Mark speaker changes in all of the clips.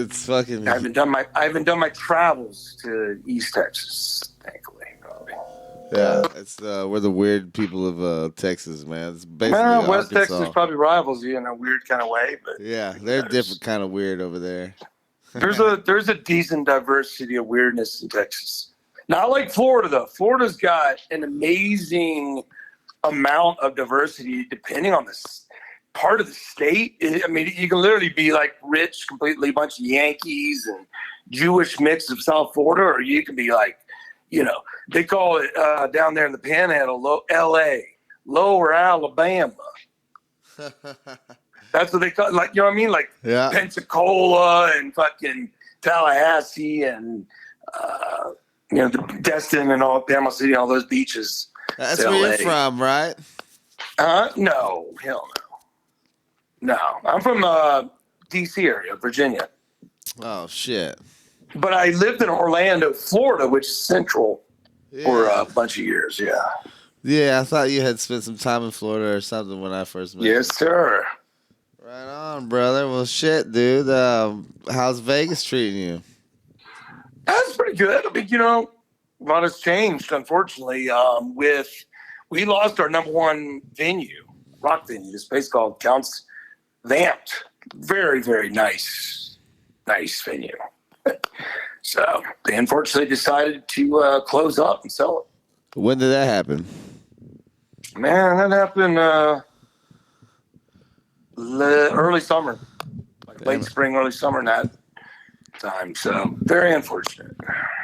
Speaker 1: It's fucking.
Speaker 2: I haven't done my travels to East Texas, thankfully. Probably.
Speaker 1: Yeah, it's we're the weird people of Texas, man. It's basically
Speaker 2: West
Speaker 1: Arkansas.
Speaker 2: Texas probably rivals you in a weird kind of way, but
Speaker 1: Yeah, they're different kind of weird over there.
Speaker 2: there's a decent diversity of weirdness in Texas. Not like Florida though. Florida's got an amazing amount of diversity depending on this part of the state. I mean, you can literally be like rich, completely bunch of Yankees and Jewish mix of South Florida, or you can be like, they call it down there in the Panhandle, L.A., Lower Alabama. That's what they call it. Like, you know what I mean? Like Pensacola and fucking Tallahassee and the Destin and Alabama City, all those beaches.
Speaker 1: That's where you're from, right?
Speaker 2: No, hell no. No, I'm from D.C. area, Virginia.
Speaker 1: Oh shit!
Speaker 2: But I lived in Orlando, Florida, which is central, for a bunch of years. Yeah.
Speaker 1: Yeah, I thought you had spent some time in Florida or something when I first met you.
Speaker 2: Yes, sir.
Speaker 1: Right on, brother. Well, shit, dude. How's Vegas treating you?
Speaker 2: That's pretty good. I mean, a lot has changed, unfortunately. We lost our number one venue, rock venue, this place called Counts Vamped. Very, very nice venue. So they unfortunately decided to close up and sell it.
Speaker 1: When did that happen?
Speaker 2: Man, that happened early summer, like late spring, early summer, that time. So very unfortunate.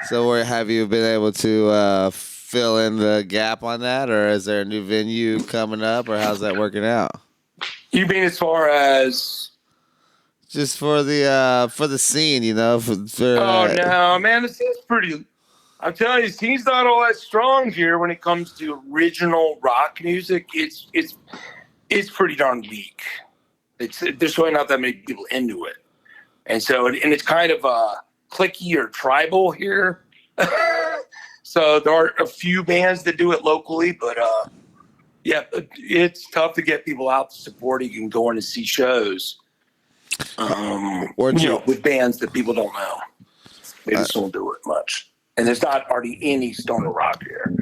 Speaker 1: So where have you been able to fill in the gap on that, or is there a new venue coming up, or how's that working out? You
Speaker 2: mean as far as
Speaker 1: just for the scene,
Speaker 2: oh no, man, it's pretty. I'm telling you, the scene's not all that strong here when it comes to original rock music. It's pretty darn weak. There's really not that many people into it, and so it's kind of cliquey or tribal here. So there are a few bands that do it locally, but it's tough to get people out supporting and going to see shows. With bands that people don't know, they just don't do it much. And there's not already any stoner rock here.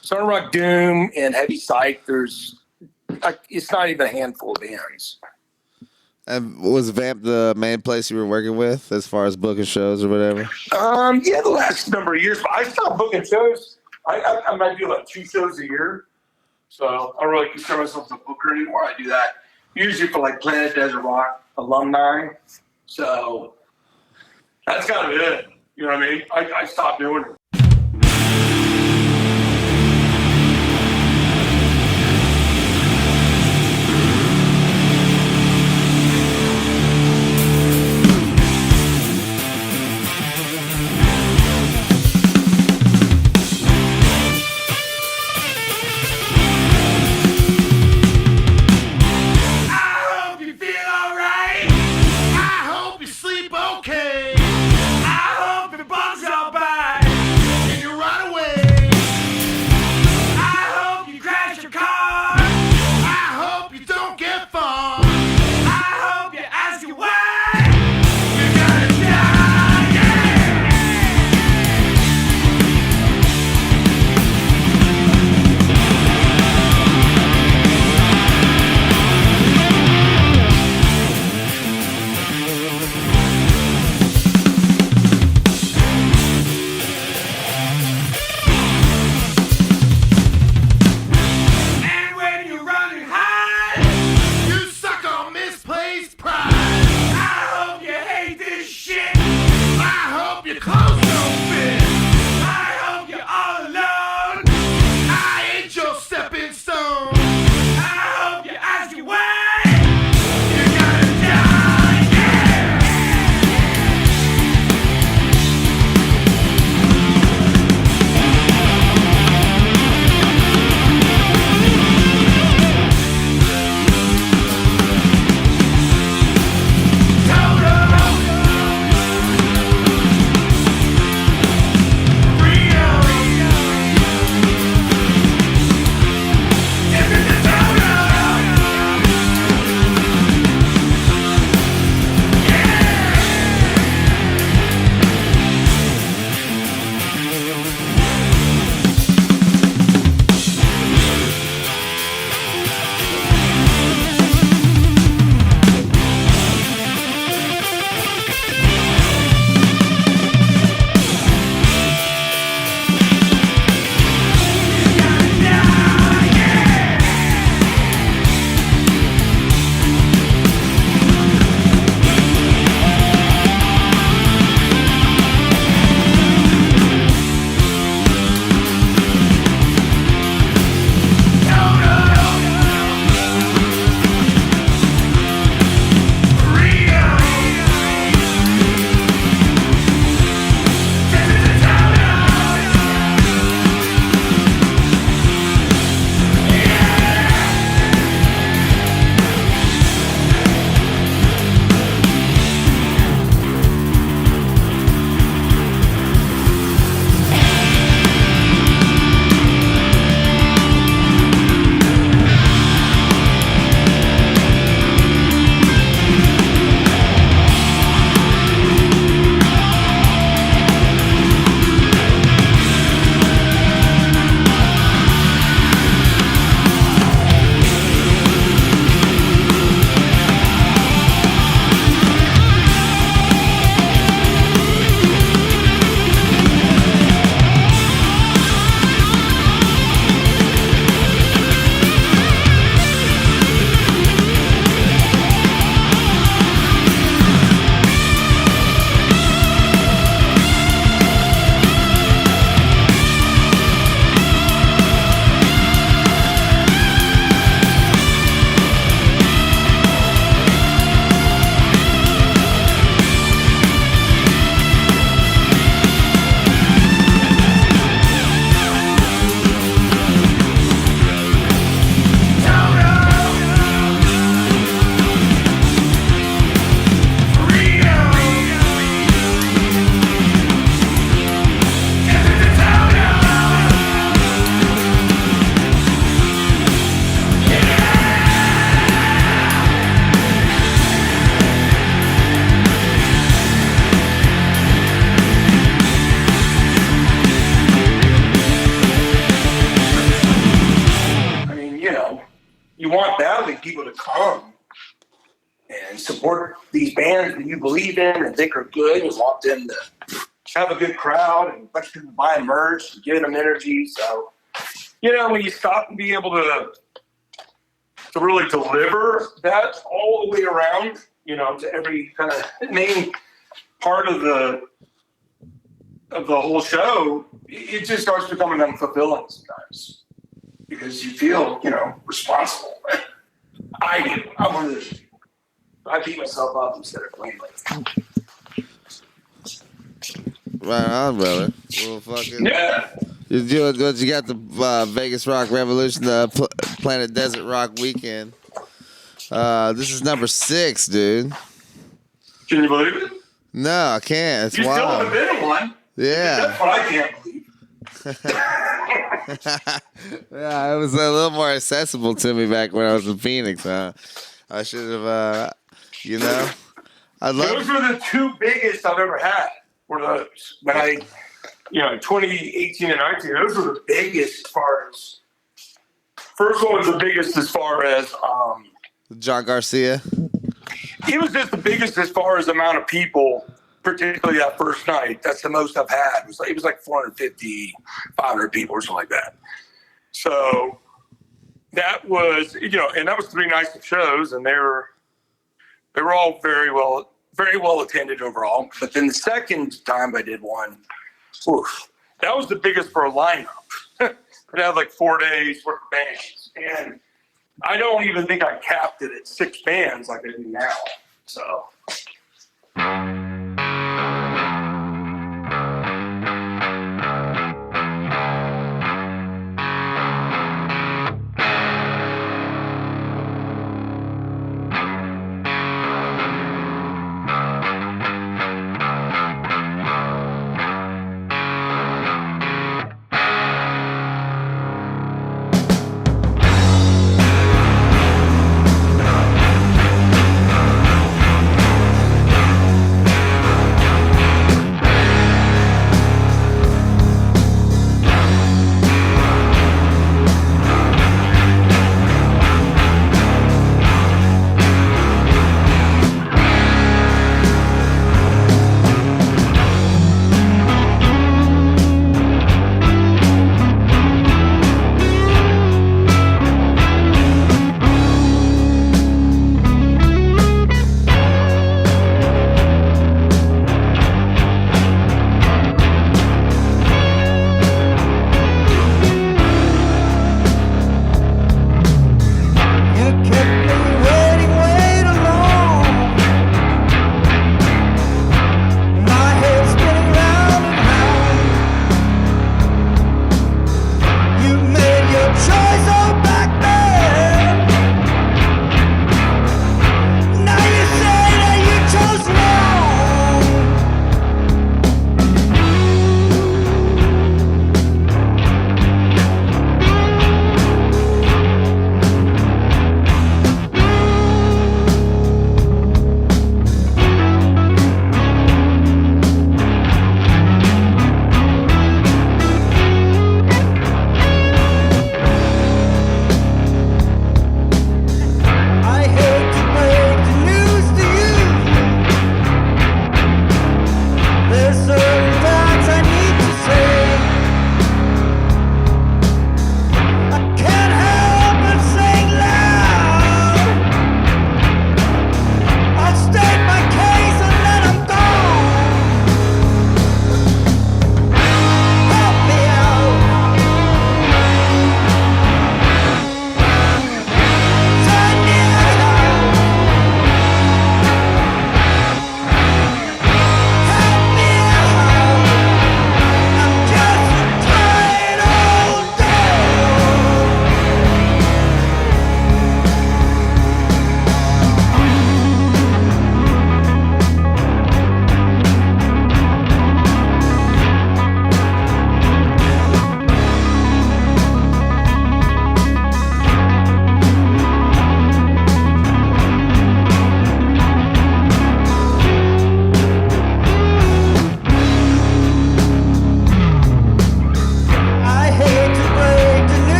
Speaker 2: Stoner rock, doom, and heavy psych. It's not even a handful of bands.
Speaker 1: And was Vamp the main place you were working with as far as booking shows or whatever?
Speaker 2: The last number of years. But I stopped booking shows. I might do like 2 shows a year. So I don't really consider myself a booker anymore. I do that usually for like Planet Desert Rock alumni. So that's kind of it. You know what I mean? I stopped doing it. you want badly people to come and support these bands that you believe in and think are good. You want them to have a good crowd and a bunch of people buying merch and giving them energy. So, when you stop and be able to really deliver that all the way around, to every kind of main part of the whole show, it just starts becoming unfulfilling sometimes because you feel, responsible. I do. I beat myself up instead of playing like.
Speaker 1: Right on, brother. Well, fucking.
Speaker 2: Yeah.
Speaker 1: You got the Vegas Rock Revolution, the Planet Desert Rock Weekend. This is number 6, dude.
Speaker 2: Can you believe it?
Speaker 1: No, I can't. It's
Speaker 2: you
Speaker 1: wild.
Speaker 2: Still haven't been in one.
Speaker 1: Yeah.
Speaker 2: That's what I can't believe.
Speaker 1: Yeah, it was a little more accessible to me back when I was in Phoenix. I should have,
Speaker 2: Those were the 2 biggest I've ever had. Were those when I, 2018 and 19? Those were the biggest as far as. First one was the biggest as far as.
Speaker 1: John Garcia.
Speaker 2: He was just the biggest as far as amount of people, particularly that first night. That's the most I've had. It was like 450, 500 people or something like that. So that was, and that was 3 nights of shows, and they were all very well attended overall. But then the second time I did one, that was the biggest for a lineup. It had like 4 days worth of bands, and I don't even think I capped it at 6 bands like I do now. So.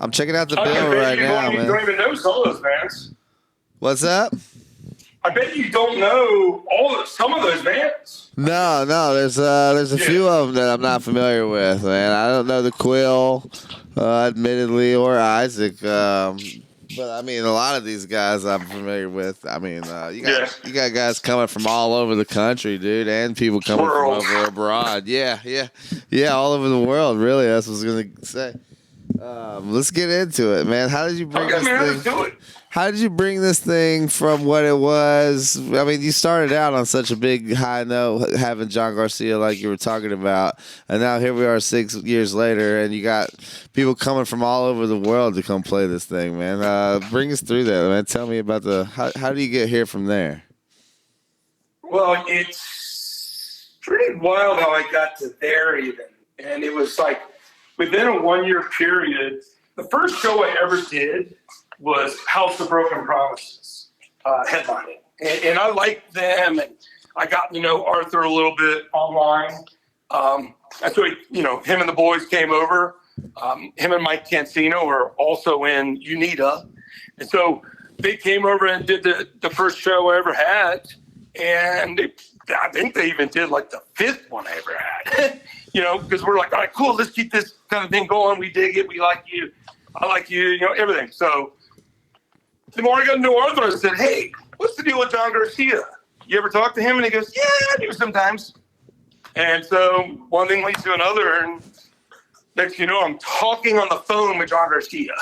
Speaker 1: I'm checking out the
Speaker 2: I
Speaker 1: bill
Speaker 2: bet
Speaker 1: right
Speaker 2: you
Speaker 1: now,
Speaker 2: don't
Speaker 1: man.
Speaker 2: even know some of those bands.
Speaker 1: What's up?
Speaker 2: I bet you don't know some of those bands.
Speaker 1: No, there's a few of them that I'm not familiar with, man. I don't know the Quill, admittedly, or Isaak. But I mean, a lot of these guys I'm familiar with. I mean, you got guys coming from all over the country, dude, and people coming from over abroad. Yeah, all over the world. Really, that's what I was gonna say. Let's get into it, man. How did you bring this thing?
Speaker 2: Let's do it.
Speaker 1: How did you bring this thing from what it was? I mean, you started out on such a big high note, having John Garcia like you were talking about, and now here we are 6 years later, and you got people coming from all over the world to come play this thing, man. Bring us through that, man. Tell me about how do you get here from there?
Speaker 2: Well, it's pretty wild how I got to there even, and it was like within a 1 year period. The first show I ever did was House of Broken Promises, headlining. And I liked them, and I got to know Arthur a little bit online. That's why, him and the boys came over. Him and Mike Cancino are also in UNITA. And so they came over and did the first show I ever had. And I think they even did like the fifth one I ever had, because we're like, all right, cool, let's keep this kind of thing going. We dig it. We like you. I like you, everything. So the more I got to know Arthur, I said, hey, what's the deal with John Garcia? You ever talk to him? And he goes, yeah, I do sometimes. And so one thing leads to another. And next you know, I'm talking on the phone with John Garcia,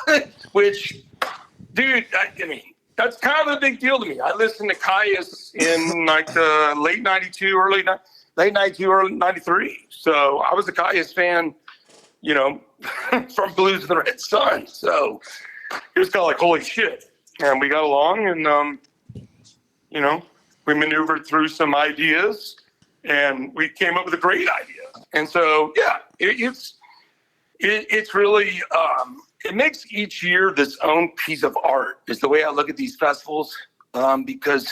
Speaker 2: which, dude, I mean, that's kind of a big deal to me. I listened to Caius in like the late 92, early 93. So I was a Caius fan, from Blues of the Red Sun. So it was kind of like, holy shit. And we got along and, we maneuvered through some ideas and we came up with a great idea. And so, yeah, it's really, it makes each year this own piece of art is the way I look at these festivals. Because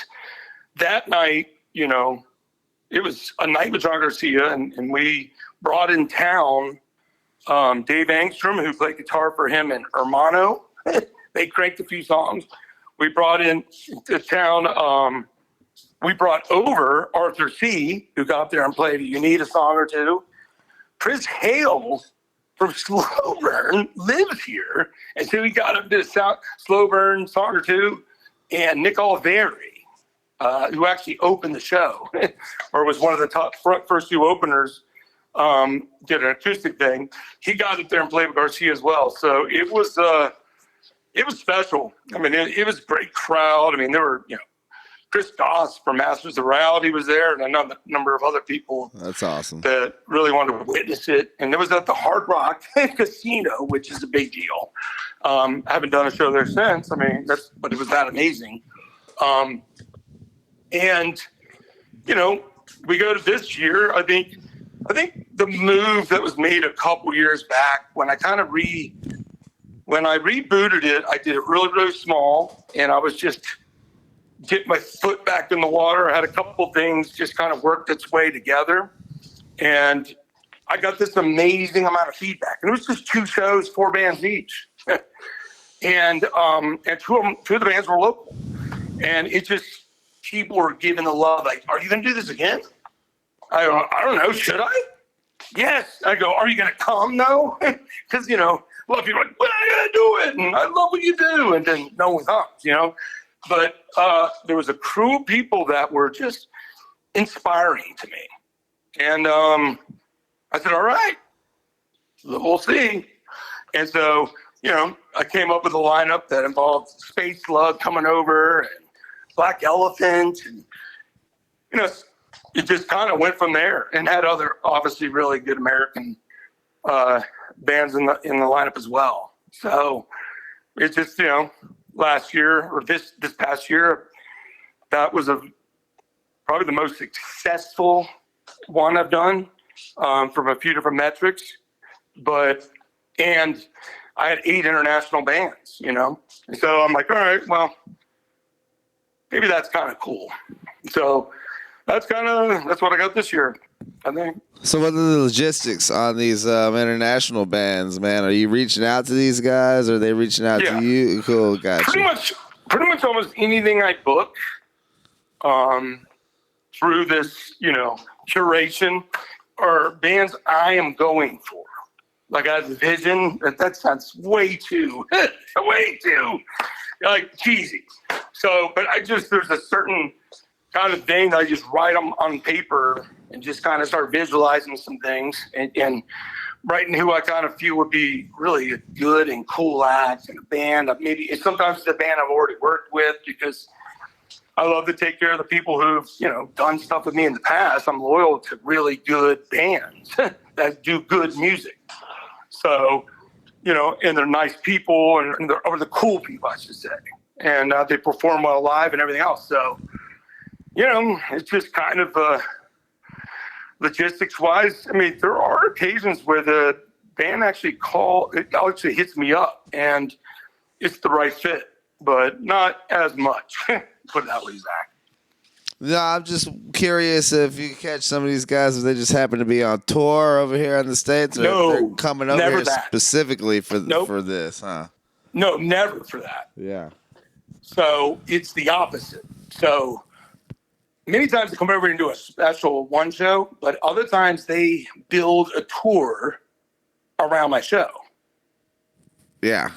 Speaker 2: that night, it was a night with John Garcia and we brought in town Dave Angstrom, who played guitar for him, and Hermano. They cranked a few songs. We brought in to town, we brought over Arthur C., who got up there and played You Need a Song or Two. Chris Hale from Slow Burn lives here. And so we got up to Slow Burn Song or Two. And Nick Oliveri, who actually opened the show, or was one of the top first two openers, did an acoustic thing. He got up there and played with Garcia as well. So it was special. I mean, it was a great crowd. I mean, there were, Chris Goss from Masters of Reality was there, and a number of other people. That's awesome. That really wanted to witness it. And it was at the Hard Rock Casino, which is a big deal. I haven't done a show there since. I mean, but it was that amazing. And we go to this year. I think the move that was made a couple years back when I kind of when I rebooted it, I did it really, really small, and I was just getting my foot back in the water. I had a couple things just kind of worked its way together, and I got this amazing amount of feedback. And it was just 2 shows, 4 bands each, and two of the bands were local, and it just people were giving the love. Like, are you going to do this again? I don't know. Should I? Yes. I go, are you going to come? No. Because, a lot of people are like, when are you going to do it? And I love what you do. And then no one comes, But there was a crew of people that were just inspiring to me. And I said, all right, we'll see. And so, I came up with a lineup that involved Space Slug coming over and Black Elephant. And, it just kind of went from there and had other obviously really good American bands in the lineup as well. So it's just, last year or this past year, that was probably the most successful one I've done from a few different metrics. And I had 8 international bands, And so I'm like, all right, well, maybe that's kind of cool. So that's what I got this year. I think.
Speaker 1: So what are the logistics on these international bands, man? Are you reaching out to these guys? Or are they reaching out to you? Cool, gotcha.
Speaker 2: Pretty much almost anything I book through this, curation are bands I am going for. Like I have a vision. That sounds way too like cheesy. So, but there's a certain kind of thing that I just write them on paper and just kind of start visualizing some things and writing who I kind of feel would be really a good and cool act in a band. Maybe sometimes it's a band I've already worked with because I love to take care of the people who've, done stuff with me in the past. I'm loyal to really good bands that do good music. So, and they're nice people and they're cool people, I should say. And they perform well live and everything else. So, it's just kind of logistics wise. I mean, there are occasions where the band actually hits me up and it's the right fit, but not as much. Put it that way, Zach.
Speaker 1: No, I'm just curious if you catch some of these guys, if they just happen to be on tour over here in the States, or if they're coming over here specifically for this, huh?
Speaker 2: No, never for that.
Speaker 1: Yeah.
Speaker 2: So it's the opposite. So many times they come over and do a special one show, but other times they build a tour around my show.
Speaker 1: Yeah,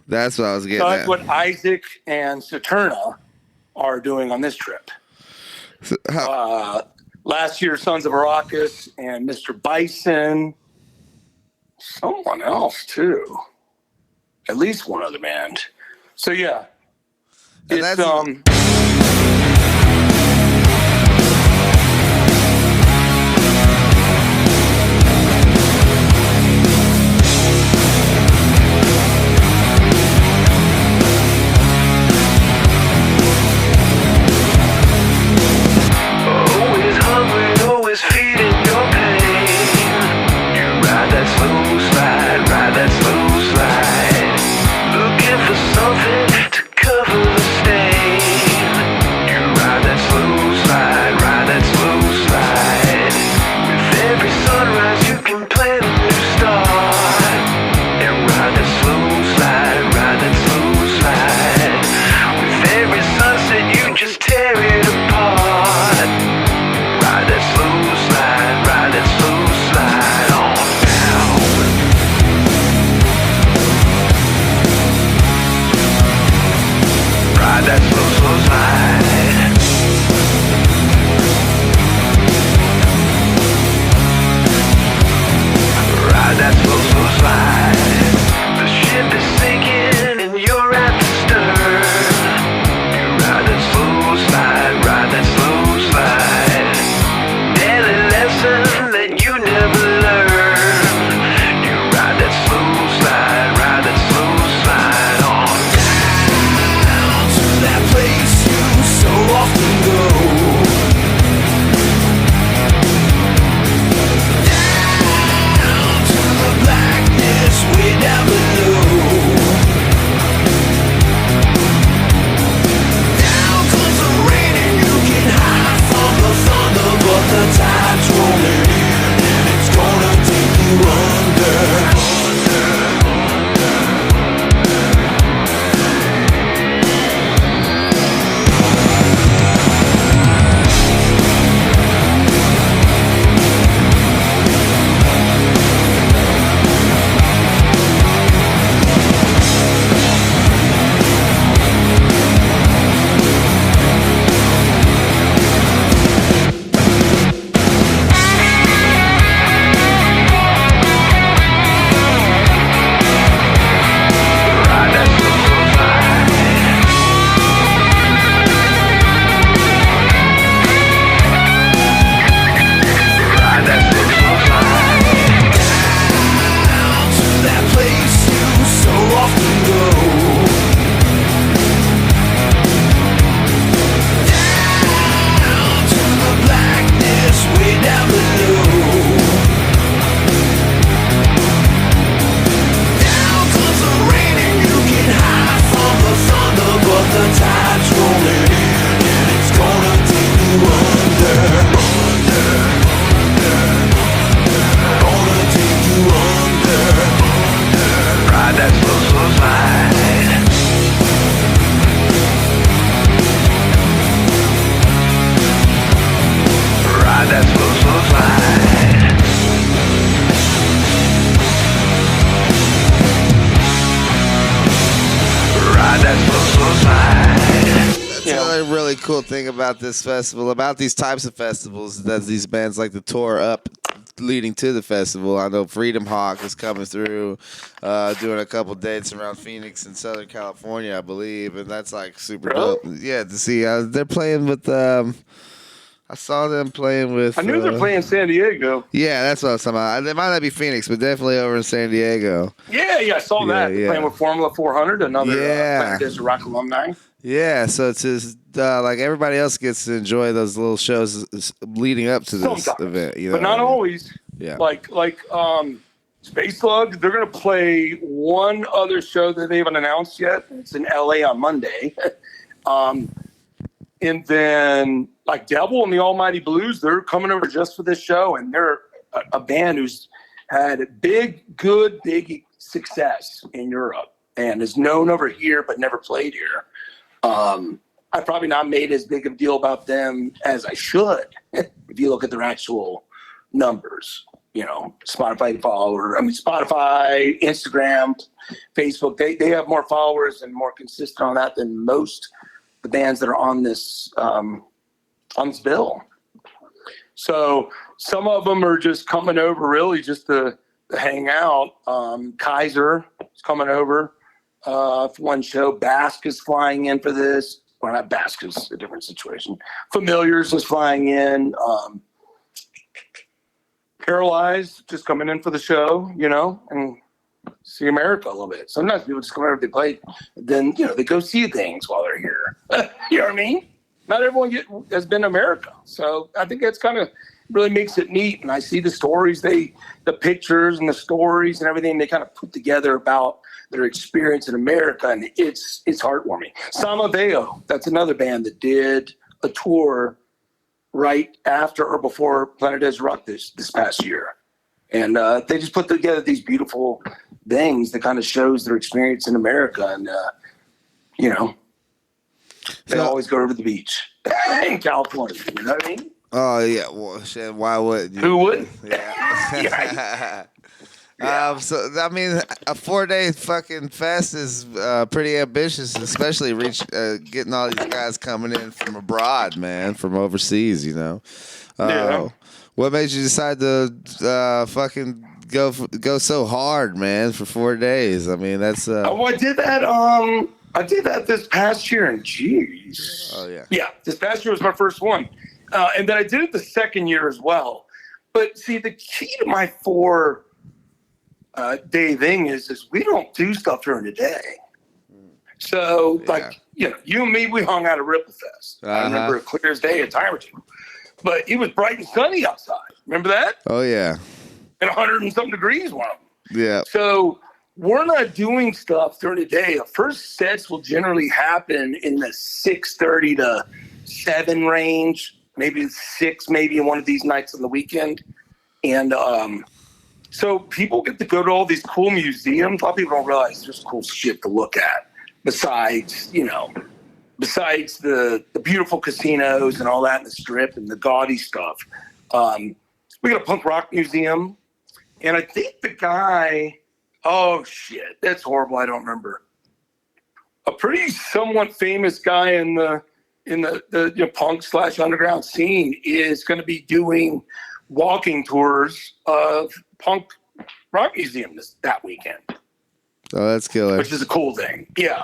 Speaker 1: that's what I was getting
Speaker 2: So that's
Speaker 1: at.
Speaker 2: what Isaak and Saturna are doing on this trip.
Speaker 1: So
Speaker 2: last year, Sons of Arrakis and Mr. Bison. Someone else, too. At least one other band. So, yeah. It's,
Speaker 3: Looking for something to cover the stain.
Speaker 1: really cool thing about this festival, about these types of festivals, is that these bands like to tour up leading to the festival. I know Freedom Hawk is coming through, doing a couple dates around Phoenix and Southern California, I believe, and that's like super
Speaker 2: Really?
Speaker 1: dope. Yeah, to see they're playing with. I saw them playing with.
Speaker 2: I knew they're playing San Diego.
Speaker 1: Yeah, that's what I was talking about. It might not be Phoenix, but definitely over in San Diego.
Speaker 2: Yeah, I saw that. They're playing with Formula 400, another Planet Desert Rock alumni.
Speaker 1: Yeah, so it's just like everybody else gets to enjoy those little shows leading up to this event, you know.
Speaker 2: But not always.
Speaker 1: Yeah.
Speaker 2: Like Space Slug, they're gonna play one other show that they haven't announced yet. It's in LA on Monday. And then like Devil and the Almighty Blues, they're coming over just for this show, and they're a band who's had big success in Europe and is known over here but never played here. I've probably not made as big of a deal about them as I should if you look at their actual numbers. You know, Spotify, Instagram, Facebook, they have more followers and more consistent on that than most the bands that are on this bill. So some of them are just coming over really just to hang out. Kaiser is coming over for one show. Basque is flying in for this. Well, not Basque is a different situation. Familiars is flying in. Paralyzed just coming in for the show, you know, and see America a little bit. Sometimes people just come over, they play, then, you know, they go see things while they're here. You know what I mean? Not everyone has been to America. So I think that's kind of really makes it neat. And I see the stories, the pictures and the stories and everything they kind of put together about their experience in America. And it's heartwarming. Samaveo, that's another band that did a tour right after or before Planet Desert Rock this past year. And they just put together these beautiful things that kind of shows their experience in America. And, you know, they always go over to the beach in California. You know what I mean?
Speaker 1: Oh, yeah. Well, shit, why wouldn't you?
Speaker 2: Who wouldn't?
Speaker 1: Yeah. So, I mean, a 4-day fucking fest is pretty ambitious, especially getting all these guys coming in from abroad, man, from overseas, you know. What made you decide to fucking go so hard, man, for 4 days? I mean, that's.
Speaker 2: I did that. I did that this past year, and geez.
Speaker 1: Oh yeah.
Speaker 2: Yeah, this past year was my first one, and then I did it the second year as well. But see, the key to my 4-day thing is we don't do stuff during the day. So, like, you know, you and me, we hung out at Ripple Fest. I remember it clear as day, a time or two. But it was bright and sunny outside. Remember that? Oh, yeah. And 100 and something degrees one of them. Yeah. So we're not doing stuff during the day. The first sets will generally happen in the 6:30 to 7 range, maybe 6, maybe one of these nights on the weekend. And so people get to go to all these cool museums. A lot of people don't realize there's cool shit to look at besides the beautiful casinos and all that in the Strip and the gaudy stuff. We got a punk rock museum. And I think the guy, oh shit, that's horrible. I don't remember. A pretty somewhat famous guy in the punk / underground scene is going to be doing walking tours of punk rock museum that weekend.
Speaker 1: Oh, that's killer.
Speaker 2: Which is a cool thing. Yeah.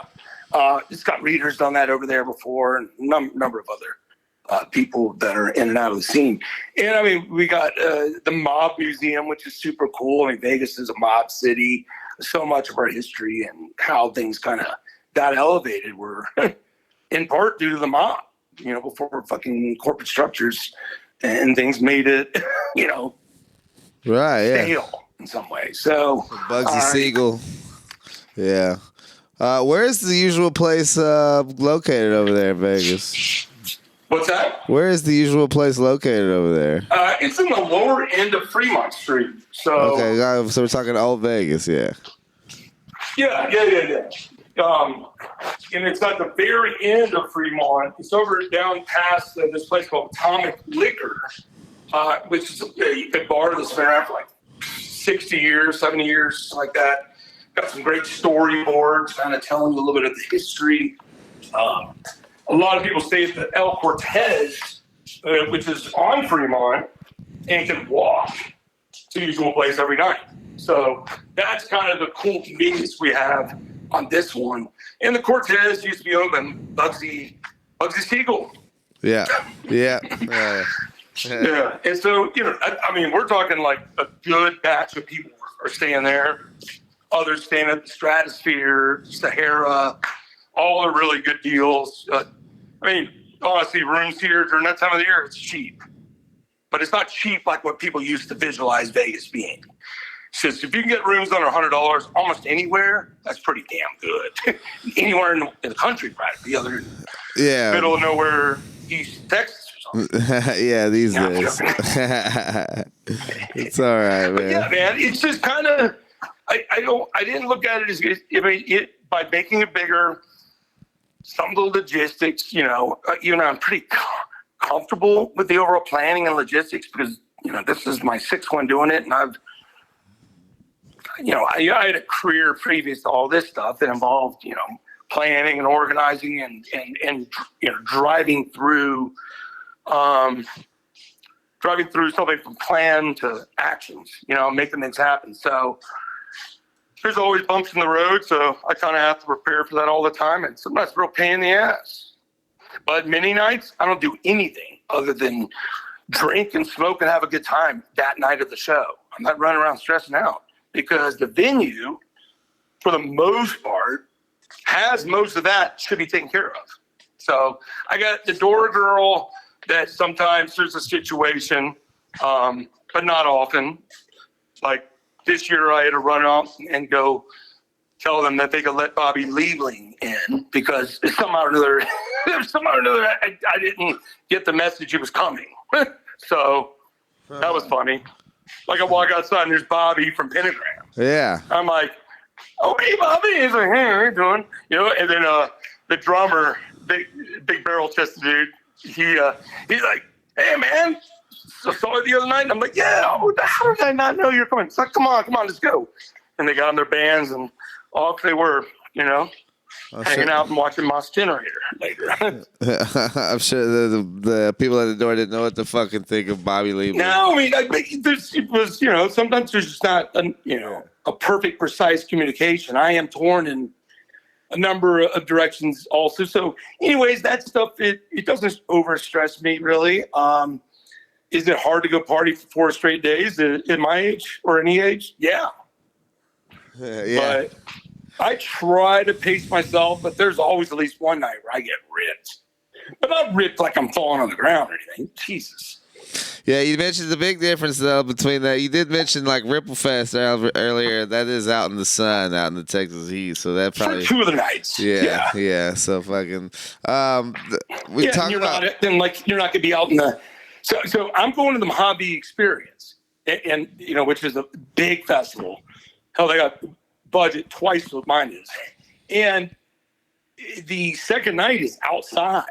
Speaker 2: It's got readers done that over there before, and a number of other people that are in and out of the scene. And I mean, we got the Mob Museum, which is super cool. I mean, Vegas is a mob city. So much of our history and how things kind of got elevated were in part due to the mob, you know, before fucking corporate structures and things made it, you know, stale in some way. So
Speaker 1: Bugsy Siegel. Yeah. Where is the usual place located over there in Vegas?
Speaker 2: What's that?
Speaker 1: Where is the usual place located over there?
Speaker 2: It's in the lower end of Fremont Street. So
Speaker 1: okay, so we're talking Old Vegas, yeah.
Speaker 2: Yeah. And it's at the very end of Fremont. It's over down past this place called Atomic Liquor, which is a bar that's been around for like 60 years, 70 years, something like that. Got some great storyboards kind of telling you a little bit of the history. a lot of people stay at the El Cortez, which is on Fremont, and can walk to the usual place every night. So that's kind of the cool convenience we have on this one. And the Cortez used to be owned by Bugsy Siegel.
Speaker 1: Yeah. Yeah.
Speaker 2: Yeah. And so, I mean, we're talking like a good batch of people are staying there. Others staying at the Stratosphere, Sahara, all are really good deals. I mean, honestly, rooms here during that time of the year, it's cheap. But it's not cheap like what people used to visualize Vegas being. Because if you can get rooms under $100 almost anywhere, that's pretty damn good. Anywhere in the country, practically, other than middle of nowhere, East Texas.
Speaker 1: Yeah, these days. It's all right, man.
Speaker 2: But yeah, man, it's just kind of. I didn't look at it as by making it bigger. Some of the logistics, I'm pretty comfortable with the overall planning and logistics because this is my sixth one doing it, and I had a career previous to all this stuff that involved planning and organizing and driving through something from plan to actions, making things happen. So there's always bumps in the road. So I kind of have to prepare for that all the time. And sometimes it's a real pain in the ass. But many nights, I don't do anything other than drink and smoke and have a good time that night of the show. I'm not running around stressing out because the venue, for the most part, has most of that should be taken care of. So I got the door girl that sometimes there's a situation, but not often. Like this year I had to run off and go tell them that they could let Bobby Liebling in because somehow or another, I didn't get the message it was coming. So that was funny. Like I walk outside and there's Bobby from Pentagram.
Speaker 1: Yeah.
Speaker 2: I'm like, oh, hey, Bobby. He's like, hey, how you doing? And then the drummer, big barrel chested dude, he's like, hey, man, saw you the other night. And I'm like, yeah, how did I not know you're coming? It's like, come on, let's go. And they got on their bands and off they were, hanging out and watching Moss Generator later.
Speaker 1: I'm sure the people at the door didn't know what to fucking think of Bobby Lee.
Speaker 2: No, I mean, it was, sometimes there's just not, a perfect, precise communication. I am torn in a number of directions also. So anyways, that stuff, it doesn't overstress me really. Is it hard to go party for 4 straight days at my age or any age? Yeah. But I try to pace myself, but there's always at least one night where I get ripped. But not ripped like I'm falling on the ground or anything. Jesus.
Speaker 1: Yeah, you mentioned the big difference though between that. You did mention like Ripple Fest earlier. That is out in the sun, out in the Texas heat. So that probably
Speaker 2: for 2 of the nights.
Speaker 1: Yeah. So fucking. We talked about.
Speaker 2: You're not gonna be out in the. So I'm going to the Mojave Experience, and which is a big festival. Hell, they got budget twice what mine is, and the second night is outside.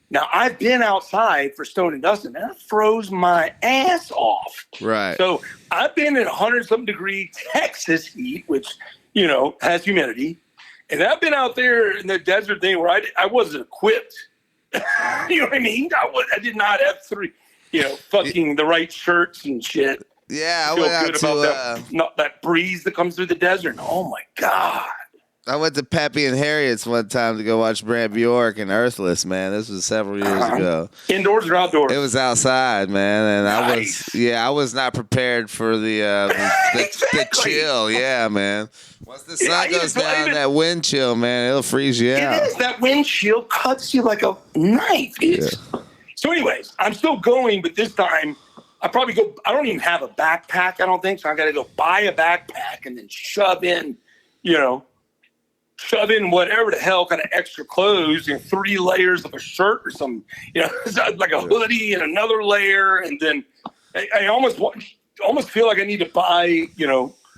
Speaker 2: Now I've been outside for Stone and Dustin, and that froze my ass off.
Speaker 1: Right.
Speaker 2: So I've been in 100-something degree Texas heat, which has humidity, and I've been out there in the desert thing where I wasn't equipped. You know what I mean? I did not have fucking the right shirts and shit.
Speaker 1: Yeah, I
Speaker 2: feel
Speaker 1: went out
Speaker 2: good
Speaker 1: to
Speaker 2: about that breeze that comes through the desert. Oh my God.
Speaker 1: I went to Pappy and Harriet's one time to go watch Brad Bjork and Earthless, man. This was several years ago.
Speaker 2: Indoors or outdoors?
Speaker 1: It was outside, man, and
Speaker 2: nice.
Speaker 1: I was not prepared for the chill. Yeah, man. Once the sun goes down, that wind chill, man, it'll freeze you out.
Speaker 2: It is. That wind chill cuts you like a knife. So anyways, I'm still going, but this time I probably go. I don't even have a backpack. I don't think so. I got to go buy a backpack and then shove in whatever the hell kind of extra clothes, 3 layers of a shirt or something, like a hoodie and another layer, and then I almost feel like I need to buy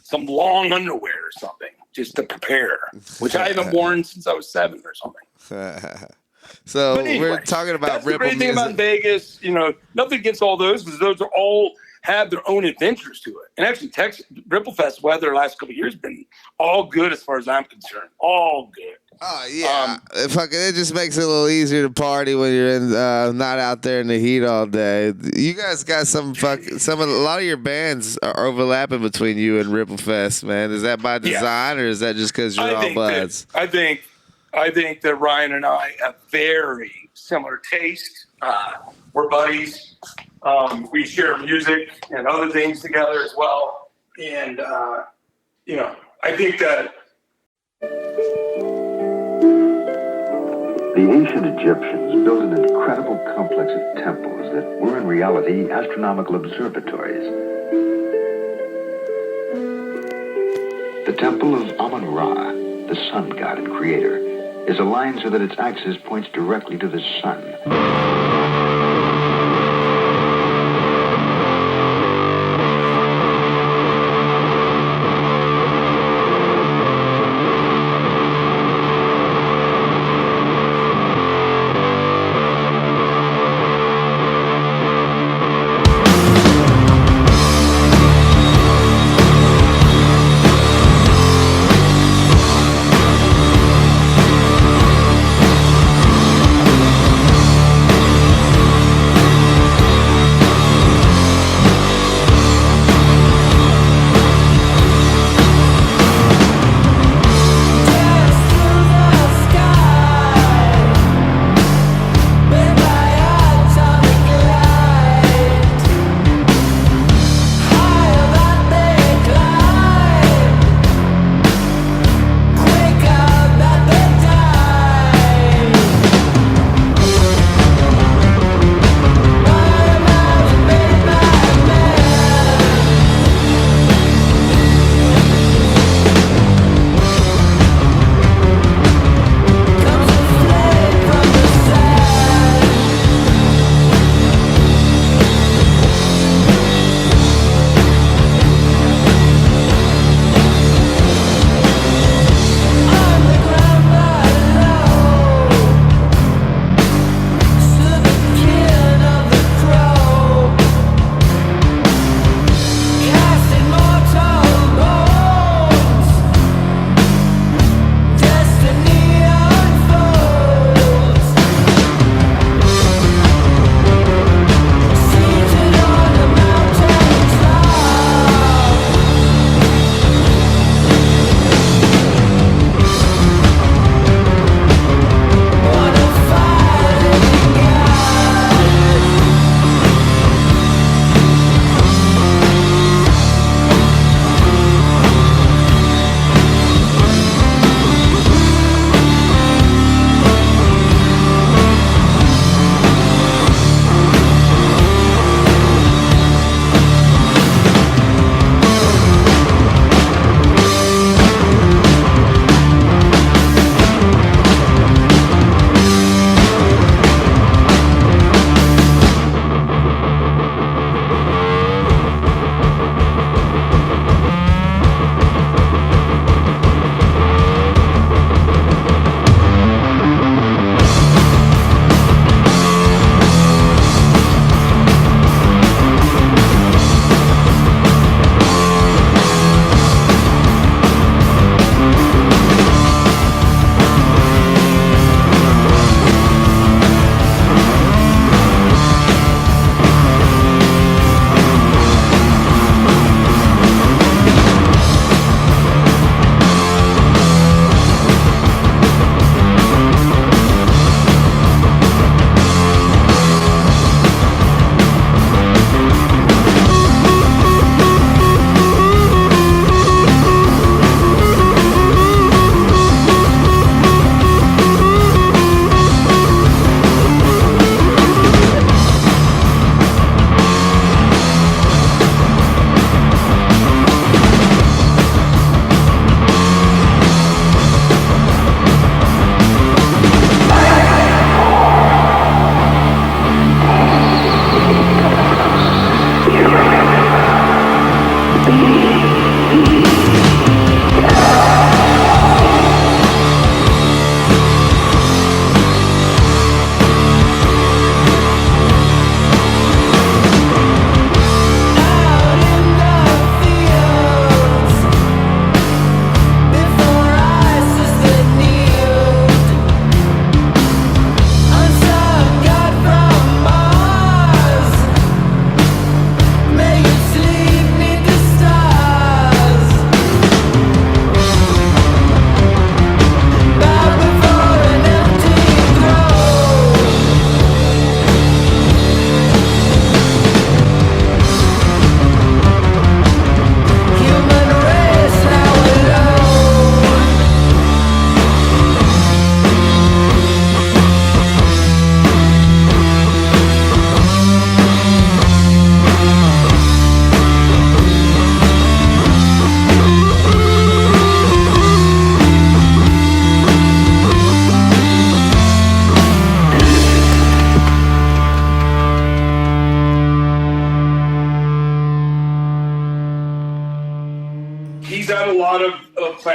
Speaker 2: some long underwear or something just to prepare, which I haven't worn since I was 7 or something.
Speaker 1: So
Speaker 2: anyway,
Speaker 1: we're talking about
Speaker 2: that's the great thing about Vegas. Nothing against all those, because those are all have their own adventures to it. And actually, Texas Ripple Fest weather the last couple of years has been all good as far as I'm concerned. All good.
Speaker 1: Oh yeah, it just makes it a little easier to party when you're in, not out there in the heat all day. You guys got a lot of your bands are overlapping between you and Ripplefest, man. Is that by design or is that just because you're all buds?
Speaker 2: I think that Ryan and I have very similar taste. We're buddies. We share music and other things together as well. And I think that.
Speaker 3: The ancient Egyptians built an incredible complex of temples that were in reality astronomical observatories. The temple of Amun-Ra, the sun god and creator, is aligned so that its axis points directly to the sun.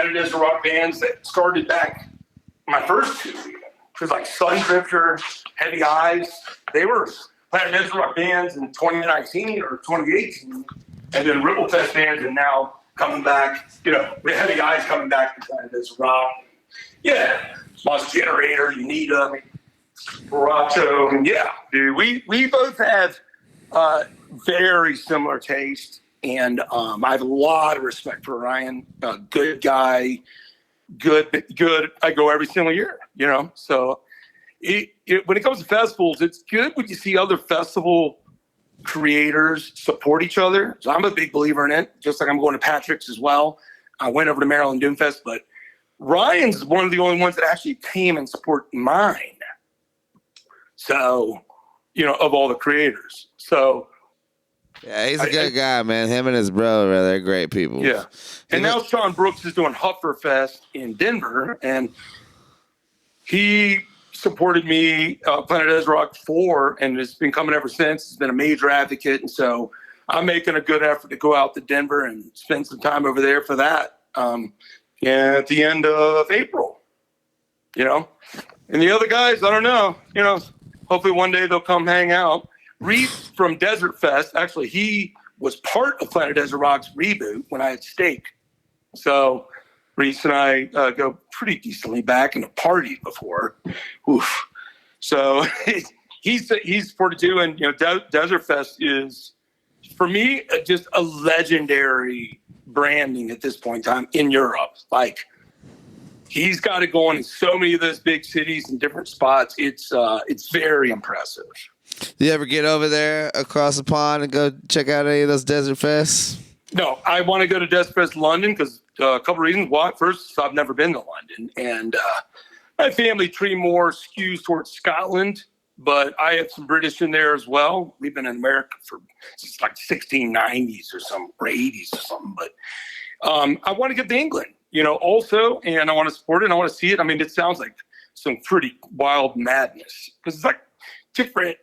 Speaker 2: Planet Desert Rock bands that started back my first two. It was like Sundrifter, Heavy Eyes. They were Planet Desert Rock bands in 2019 or 2018, and then Ripple Fest bands, and now coming back. You know, the Heavy Eyes coming back to Planet Desert Rock. Yeah, Lost Generator, Unita, Baracho, and yeah, dude, we both have very similar taste, and I have a lot of respect for Ryan. Good guy, good. I go every single year, you know. So when it comes to festivals, it's good when you see other festival creators support each other. So I'm a big believer in it, just like I'm going to Patrick's as well. I went over to Maryland Doomfest, but Ryan's one of the only ones that actually came and support mine. So, you know, of all the creators. So,
Speaker 1: yeah, he's a good guy, man. Him and his brother, they're great people.
Speaker 2: Yeah. And now Sean Brooks is doing Hufferfest in Denver, and he supported me, Planet Desert Rock 4, and has been coming ever since. He's been a major advocate, and so I'm making a good effort to go out to Denver and spend some time over there for that at the end of April, you know. And the other guys, I don't know, you know, hopefully one day they'll come hang out. Reese from Desert Fest, actually, he was part of Planet Desert Rock's reboot when I had Steak. So Reese and I go pretty decently back and have partied before. Oof. So he's supported too. And, you know, Desert Fest is, for me, just a legendary branding at this point in time in Europe. Like, he's got it going in so many of those big cities and different spots. It's very impressive.
Speaker 1: Do you ever get over there across the pond and go check out any of those Desert Fests?
Speaker 2: No, I want to go to Desert Fest London because a couple reasons. Why? First, I've never been to London, and my family tree more skews towards Scotland, but I have some British in there as well. We've been in America since like 1690s or 80s or something. But I want to get to England, you know, also, and I want to support it. And I want to see it. I mean, it sounds like some pretty wild madness because it's like different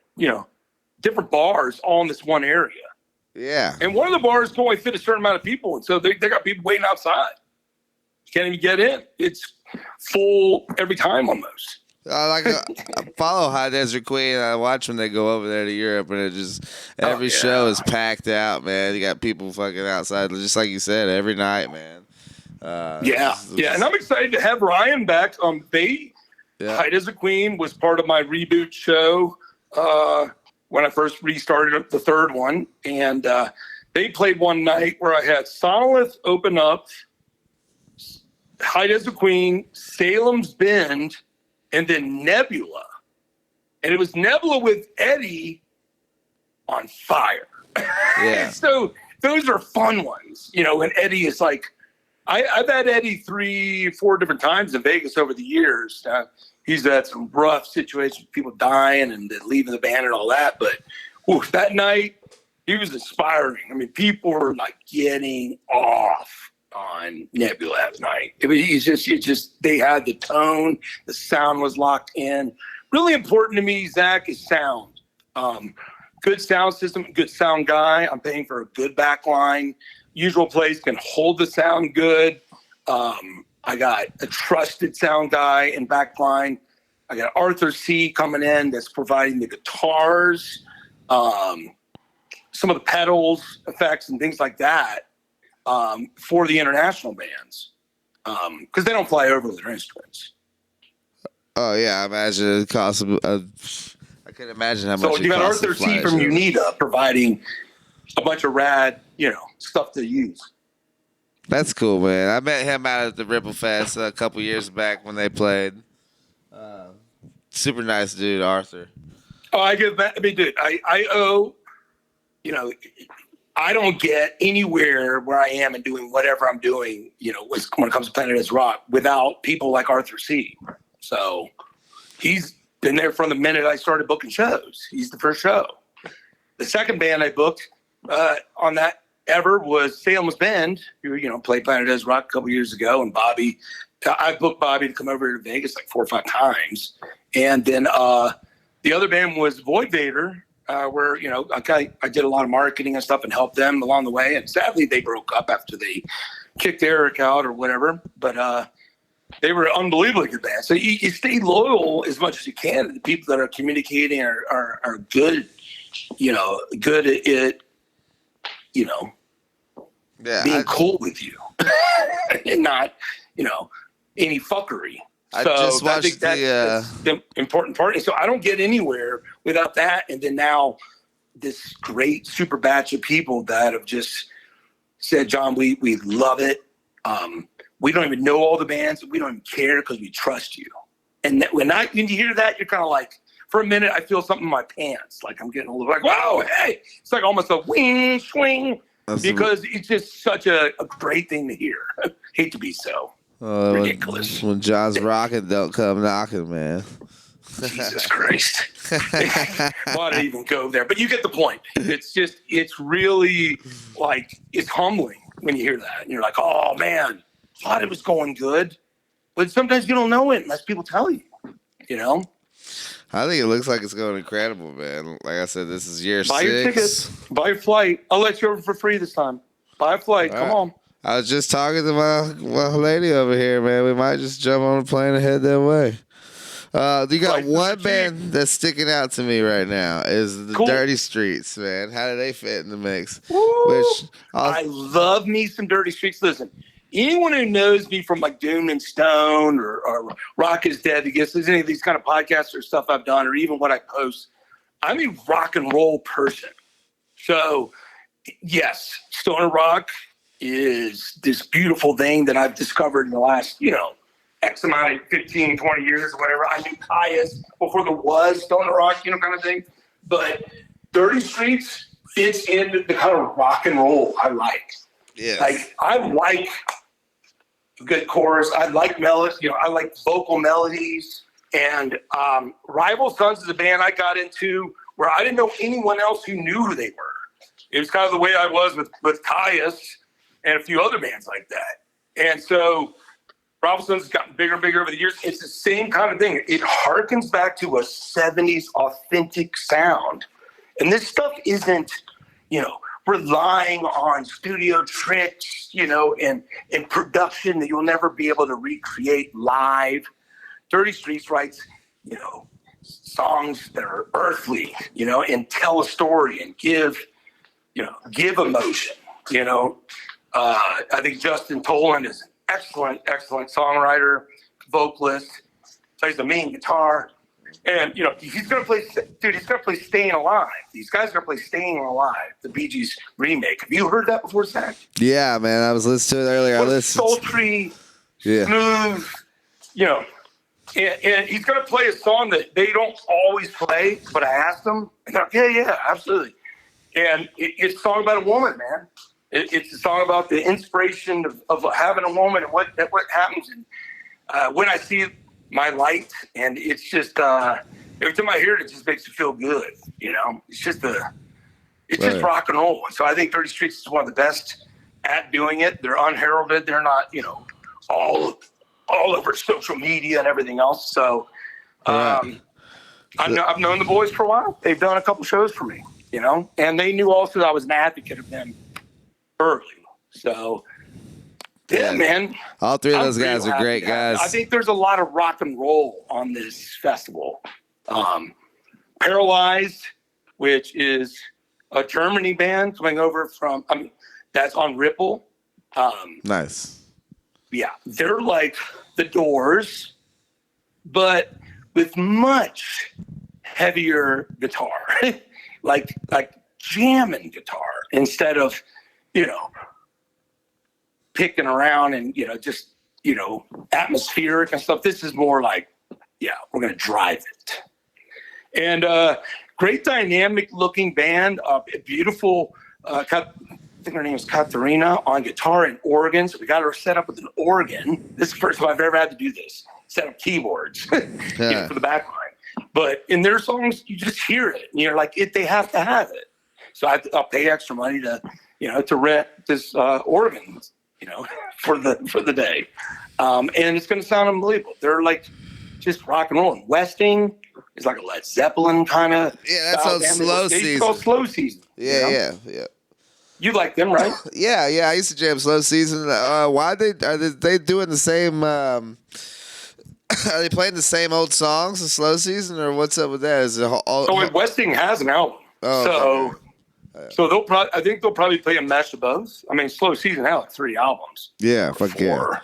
Speaker 2: bars all in this one area.
Speaker 1: Yeah.
Speaker 2: And one of the bars can only fit a certain amount of people. And so they got people waiting outside. You can't even get in. It's full every time almost.
Speaker 1: I follow High Desert Queen. I watch when they go over there to Europe, and it just every show is packed out, man. You got people fucking outside, just like you said, every night, man.
Speaker 2: Yeah. And I'm excited to have Ryan back. High Desert Queen was part of my reboot show when I first restarted the third one, and they played one night where I had Sonolith open up, High Desert Queen, Salem's Bend, and then Nebula. And it was Nebula with Eddie on fire.
Speaker 1: Yeah.
Speaker 2: So those are fun ones, you know, and Eddie is like, I've had Eddie 3-4 different times in Vegas over the years. He's had some rough situations, people dying and leaving the band and all that. But that night, he was inspiring. I mean, people were like getting off on Nebula that night. They had the tone, the sound was locked in. Really important to me, Zach, is sound. Good sound system, good sound guy. I'm paying for a good back line. Usual Place can hold the sound good. I got a trusted sound guy in backline. I got Arthur C. coming in that's providing the guitars, some of the pedals, effects, and things like that for the international bands because they don't fly over with their instruments.
Speaker 1: Oh, yeah. I imagine it costs I can imagine how much it costs.
Speaker 2: So you got Arthur C. from Unita providing a bunch of rad, stuff to use.
Speaker 1: That's cool, man. I met him out at the Ripple Fest a couple years back when they played. Super nice dude, Arthur.
Speaker 2: Oh, I give that. I mean, dude, I owe, I don't get anywhere where I am and doing whatever I'm doing, when it comes to Planet Desert Rock without people like Arthur C. So he's been there from the minute I started booking shows. He's the first show. The second band I booked on that ever was Salem's Bend, who, played Planet Desert Rock a couple years ago. And Bobby, I booked Bobby to come over here to Vegas like 4 or 5 times. And then the other band was Void Vader, where, I did a lot of marketing and stuff and helped them along the way. And sadly, they broke up after they kicked Eric out or whatever, but they were unbelievably good band. So you stay loyal as much as you can to the people that are communicating are good, good at it, being cool with you and not, any fuckery.
Speaker 1: I
Speaker 2: So
Speaker 1: just watched
Speaker 2: think that's the important part. And so I don't get anywhere without that. And then now this great super batch of people that have just said, John, we love it. We don't even know all the bands. We don't even care because we trust you. And when you hear that, you're kind of like, for a minute, I feel something in my pants. Like I'm getting a little like, whoa, hey. It's like almost a wing, swing. Because it's just such a great thing to hear. Hate to be so ridiculous.
Speaker 1: When John's rocking, don't come knocking, man.
Speaker 2: Jesus Christ. Why did I even go there? But you get the point. It's really like, it's humbling when you hear that. And you're like, oh, man, thought it was going good. But sometimes you don't know it unless people tell you,
Speaker 1: I think it looks like it's going incredible, man. Like I said, this is year 6.
Speaker 2: Buy your tickets. Buy your flight. I'll let you over for free this time. Buy a flight. Come on.
Speaker 1: I was just talking to my lady over here, man. We might just jump on a plane and head that way. You got one band that's sticking out to me right now is the Dirty Streets, man. How do they fit in the mix?
Speaker 2: I love me some Dirty Streets. Listen, anyone who knows me from like Doom and Stone or Rock is Dead, I guess there's any of these kind of podcasts or stuff I've done or even what I post, I'm a rock and roll person. So, yes, stoner rock is this beautiful thing that I've discovered in the last, X amount of 15, 20 years, whatever. I knew Caius before there was stoner rock, kind of thing. But Dirty Streets fits into the kind of rock and roll I like.
Speaker 1: Yeah.
Speaker 2: Like, I like a good chorus. I like melodies. I like vocal melodies. And Rival Sons is a band I got into where I didn't know anyone else who knew who they were. It was kind of the way I was with Caius and a few other bands like that. And so Rival Sons has gotten bigger and bigger over the years. It's the same kind of thing. It harkens back to a 70s authentic sound. And this stuff isn't, relying on studio tricks, and production that you'll never be able to recreate live. Dirty Streets writes, songs that are earthly, and tell a story and give emotion, I think Justin Toland is an excellent songwriter, vocalist, plays the main guitar. And, he's going to play Staying Alive. These guys are going to play Staying Alive, the Bee Gees remake. Have you heard that before, Zach?
Speaker 1: Yeah, man. I was listening to it earlier.
Speaker 2: Sultry, smooth, and he's going to play a song that they don't always play, but I asked them, and they're like, yeah, absolutely. And it's a song about a woman, man. It's a song about the inspiration of having a woman and what happens. And when I see my light, and it's just every time I hear it, it just makes me feel good. It's just just rock and roll. So I think Dirty Streets is one of the best at doing it. They're unheralded. They're not, all over social media and everything else. So I've known the boys for a while. They've done a couple shows for me, and they knew also that I was an advocate of them early. So yeah, man.
Speaker 1: All three of those guys are great guys.
Speaker 2: I think there's a lot of rock and roll on this festival. Paralyzed, which is a Germany band coming over from, that's on Ripple.
Speaker 1: Nice.
Speaker 2: Yeah, they're like the Doors, but with much heavier guitar, like jamming guitar instead of, picking around and, just, atmospheric and stuff. This is more like, we're going to drive it. And great dynamic looking band, beautiful, I think her name is Katharina on guitar and organ. So we got her set up with an organ. This is the first time I've ever had to do this. Set up keyboards for the backline. But in their songs, you just hear it. And you're like, they have to have it. So I'll pay extra money to rent this organ, for the day. And it's going to sound unbelievable. They're like just rock and roll. And Westing is like a Led Zeppelin kind of.
Speaker 1: Yeah, that's on Slow Season.
Speaker 2: It's called Slow Season.
Speaker 1: Yeah.
Speaker 2: You like them, right?
Speaker 1: Yeah, I used to jam Slow Season. Why are they doing the same? Are they playing the same old songs as Slow Season, or what's up with that? Is it
Speaker 2: So Westing has an album.
Speaker 1: Oh,
Speaker 2: So they'll probably. I think they'll probably play a mesh of both. I mean, Slow Season had like 3 albums.
Speaker 1: Yeah, fuck yeah.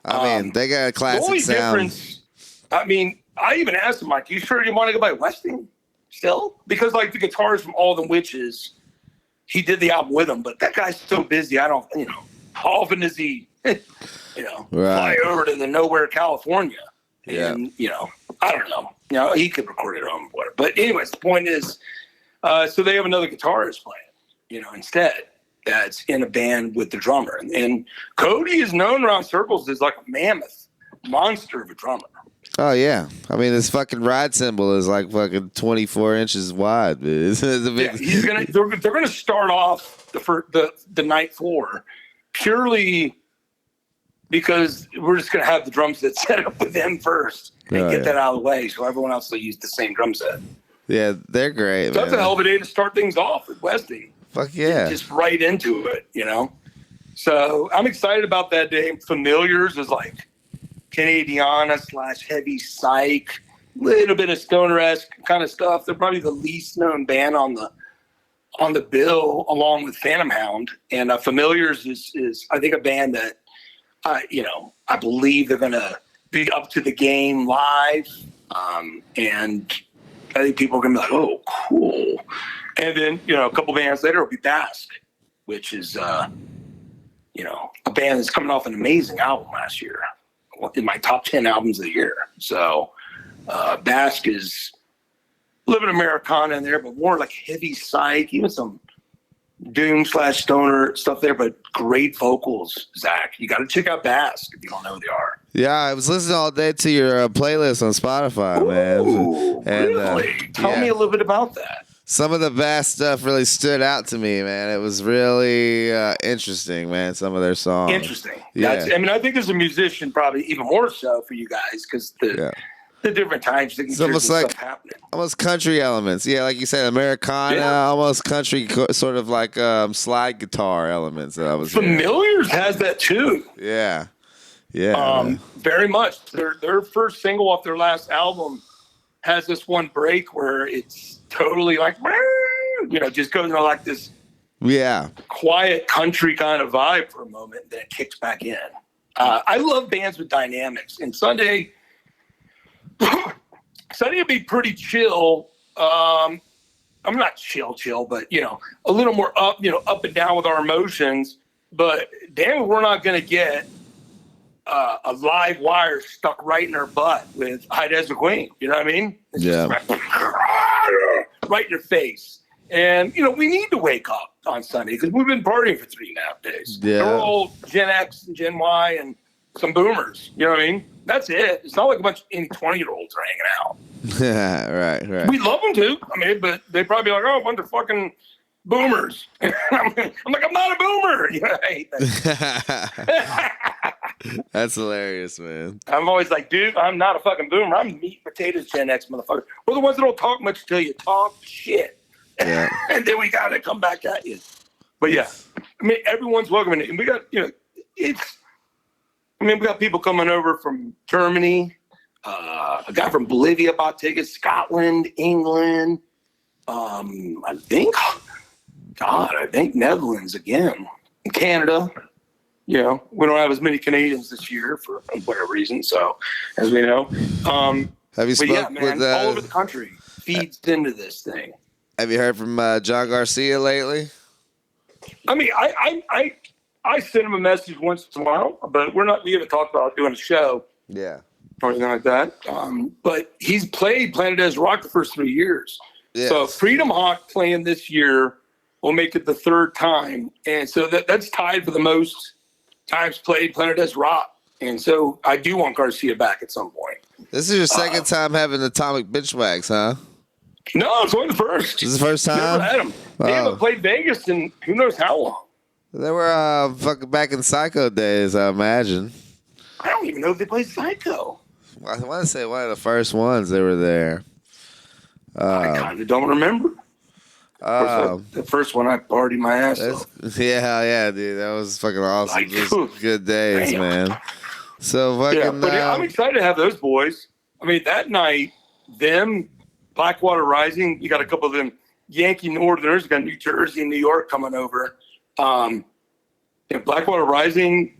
Speaker 1: I mean, they got a classic
Speaker 2: the only
Speaker 1: sound.
Speaker 2: Difference, I mean, I even asked him, like, you sure you want to go by Westing still? Because, like, the guitarist from All the Witches, he did the album with him, but that guy's so busy, I don't, how often does he, fly over to the nowhere, California? And, I don't know. He could record it on whatever. But anyways, the point is, so they have another guitarist playing, instead. That's in a band with the drummer. And Cody is known around circles as like a mammoth monster of a drummer.
Speaker 1: Oh, yeah. I mean, this fucking ride cymbal is like fucking 24 inches wide. It's a big...
Speaker 2: Yeah, they're gonna start off the night 4 purely because we're just gonna have the drum set set up with them first and get that out of the way, so everyone else will use the same drum set.
Speaker 1: Yeah, they're great.
Speaker 2: So that's a hell of a day to start things off with Westing.
Speaker 1: Fuck yeah.
Speaker 2: Just right into it, So I'm excited about that day. Familiars is like Canadiana / heavy psych, little bit of stoner-esque kind of stuff. They're probably the least known band on the bill, along with Phantom Hound. And Familiars is I think a band that I believe they're gonna be up to the game live. And I think people are gonna be like, oh, cool. And then, a couple bands later will be Basque, which is, a band that's coming off an amazing album last year, in my top 10 albums of the year. So Basque is a little bit of Americana in there, but more like heavy psych, even some doom / stoner stuff there, but great vocals, Zach. You got to check out Basque if you don't know who they are.
Speaker 1: Yeah, I was listening all day to your playlist on Spotify, man. And,
Speaker 2: really? Tell me a little bit about that.
Speaker 1: Some of the best stuff really stood out to me, man. It was really interesting, man, some of their songs.
Speaker 2: Interesting.
Speaker 1: Yeah.
Speaker 2: I think as a musician, probably even more so for you guys, because the different time signatures and stuff happening.
Speaker 1: Almost country elements. Yeah, like you said, Americana, almost country, sort of like slide guitar elements.
Speaker 2: Familiars has that too.
Speaker 1: Yeah. Yeah.
Speaker 2: Very much. Their first single off their last album has this one break where it's totally like, just goes into like this quiet country kind of vibe for a moment, and then it kicks back in. I love bands with dynamics, and Sunday will be pretty chill. I'm not chill, but a little more up and down with our emotions. But damn, we're not going to get a live wire stuck right in her butt with Hide as a Queen. You know what I mean? It's just right in your face. And, we need to wake up on Sunday because we've been partying for 3.5 days.
Speaker 1: Yeah.
Speaker 2: We're all Gen X and Gen Y and some boomers. You know what I mean? That's it. It's not like a bunch of any 20-year-olds are hanging out.
Speaker 1: Yeah, right.
Speaker 2: We love them too. I mean, but they probably be like, oh, a bunch of fucking boomers. I'm like, I'm not a boomer. I hate that.
Speaker 1: That's hilarious, man.
Speaker 2: I'm always like, dude, I'm not a fucking boomer. I'm meat potatoes Gen X motherfucker. We're the ones that don't talk much till you talk shit.
Speaker 1: Yeah.
Speaker 2: And then we got to come back at you. But yeah, I mean, everyone's welcome. And we got, we got people coming over from Germany, a guy from Bolivia bought tickets, Scotland, England, I think Netherlands again, and Canada. We don't have as many Canadians this year for whatever reason. So, as we know,
Speaker 1: have you spoken with
Speaker 2: all over the country feeds into this thing.
Speaker 1: Have you heard from John Garcia lately?
Speaker 2: I mean, I send him a message once in a while, but we're not going to talk about doing a show.
Speaker 1: Yeah.
Speaker 2: Or anything like that. But he's played Planet As Rock the first 3 years. Yeah. So Freedom Hawk playing this year will make it the 3rd time. And so that's tied for the most times played Planet As Rock. And so I do want Garcia back at some point.
Speaker 1: This is your second time having Atomic Bitchwax, huh?
Speaker 2: No, it's only the first.
Speaker 1: This is the first time?
Speaker 2: Never had them. They haven't played Vegas in who knows how long.
Speaker 1: They were fucking back in Psycho days, I imagine.
Speaker 2: I don't even know if they played Psycho.
Speaker 1: I want to say one of the first ones they were there.
Speaker 2: I kind of don't remember. The first one, I partied my ass off.
Speaker 1: Yeah, dude. That was fucking awesome.
Speaker 2: Like,
Speaker 1: Just good days,
Speaker 2: damn.
Speaker 1: man. So fucking.
Speaker 2: Yeah, but I'm excited to have those boys. I mean, that night, them, Blackwater Rising, you got a couple of them Yankee Northerners, you got New Jersey and New York coming over. Blackwater Rising,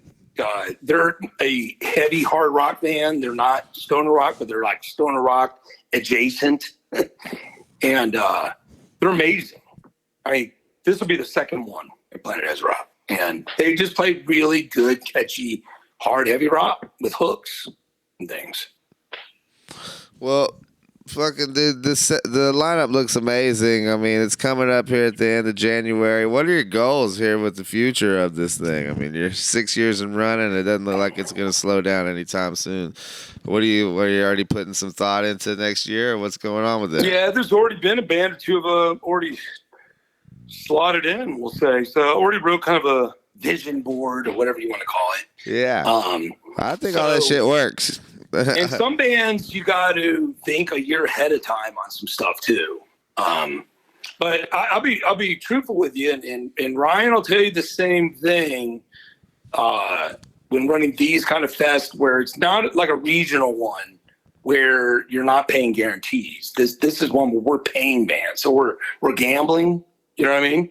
Speaker 2: they're a heavy hard rock band. They're not stoner rock, but they're like stoner rock adjacent. And they're amazing. I mean, this will be the second one at Planet Ezra. And they just play really good, catchy, hard, heavy rock with hooks and things.
Speaker 1: Well, fucking dude, the lineup looks amazing. I mean, it's coming up here at the end of January. What are your goals here with the future of this thing? I mean, you're 6 years and running. It doesn't look like it's going to slow down anytime soon. Are you already putting some thought into next year? Or what's going on with it?
Speaker 2: Yeah, there's already been a band or two of already slotted in, we'll say. So I already wrote kind of a vision board or whatever you want to call it.
Speaker 1: Yeah. I think all that shit works.
Speaker 2: And some bands, you got to think a year ahead of time on some stuff too. But I'll be truthful with you, and Ryan will tell you the same thing when running these kind of fests, where it's not like a regional one where you're not paying guarantees. This is one where we're paying bands, so we're gambling. You know what I mean?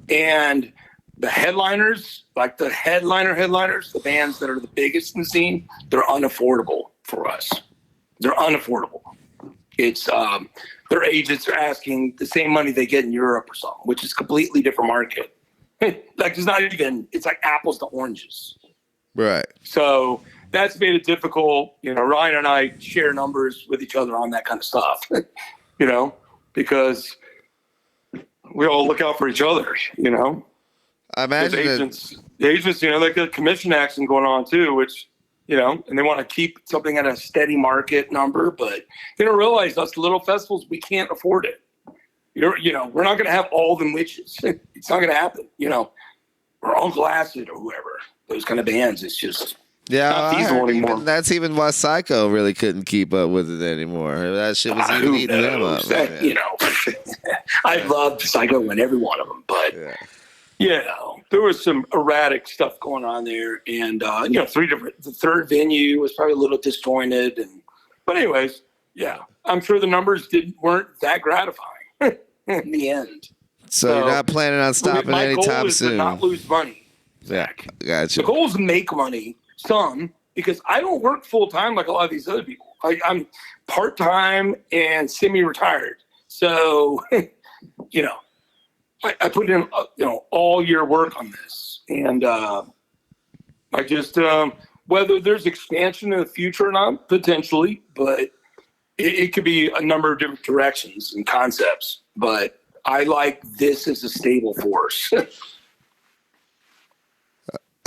Speaker 2: And the headliners, like the headliners, the bands that are the biggest in the scene, they're unaffordable for us. They're unaffordable. It's their agents are asking the same money they get in Europe or something, which is a completely different market. Like it's like apples to oranges.
Speaker 1: Right.
Speaker 2: So that's made it difficult. Ryan and I share numbers with each other on that kind of stuff, because we all look out for each other,
Speaker 1: I imagine
Speaker 2: the agents, they got commission action going on too, which, and they want to keep something at a steady market number, but they don't realize us little festivals, we can't afford it. We're not going to have all them witches. It's not going to happen. Or Uncle Acid or whoever, those kind of bands. It's just not feasible anymore.
Speaker 1: That's even why Psycho really couldn't keep up with it anymore. That shit was even eating them up.
Speaker 2: I loved Psycho and every one of them, but there was some erratic stuff going on there, and the third venue was probably a little disjointed, but anyways, I'm sure the numbers weren't that gratifying in the end.
Speaker 1: So you're not planning on stopping anytime soon.
Speaker 2: My goal is to not lose money. Zach.
Speaker 1: Yeah, gotcha.
Speaker 2: The goal is to make money, some, because I don't work full time like a lot of these other people. I'm part time and semi-retired. So, I put in all year work on this, and I just whether there's expansion in the future or not, potentially, but it could be a number of different directions and concepts. But I like this as a stable force.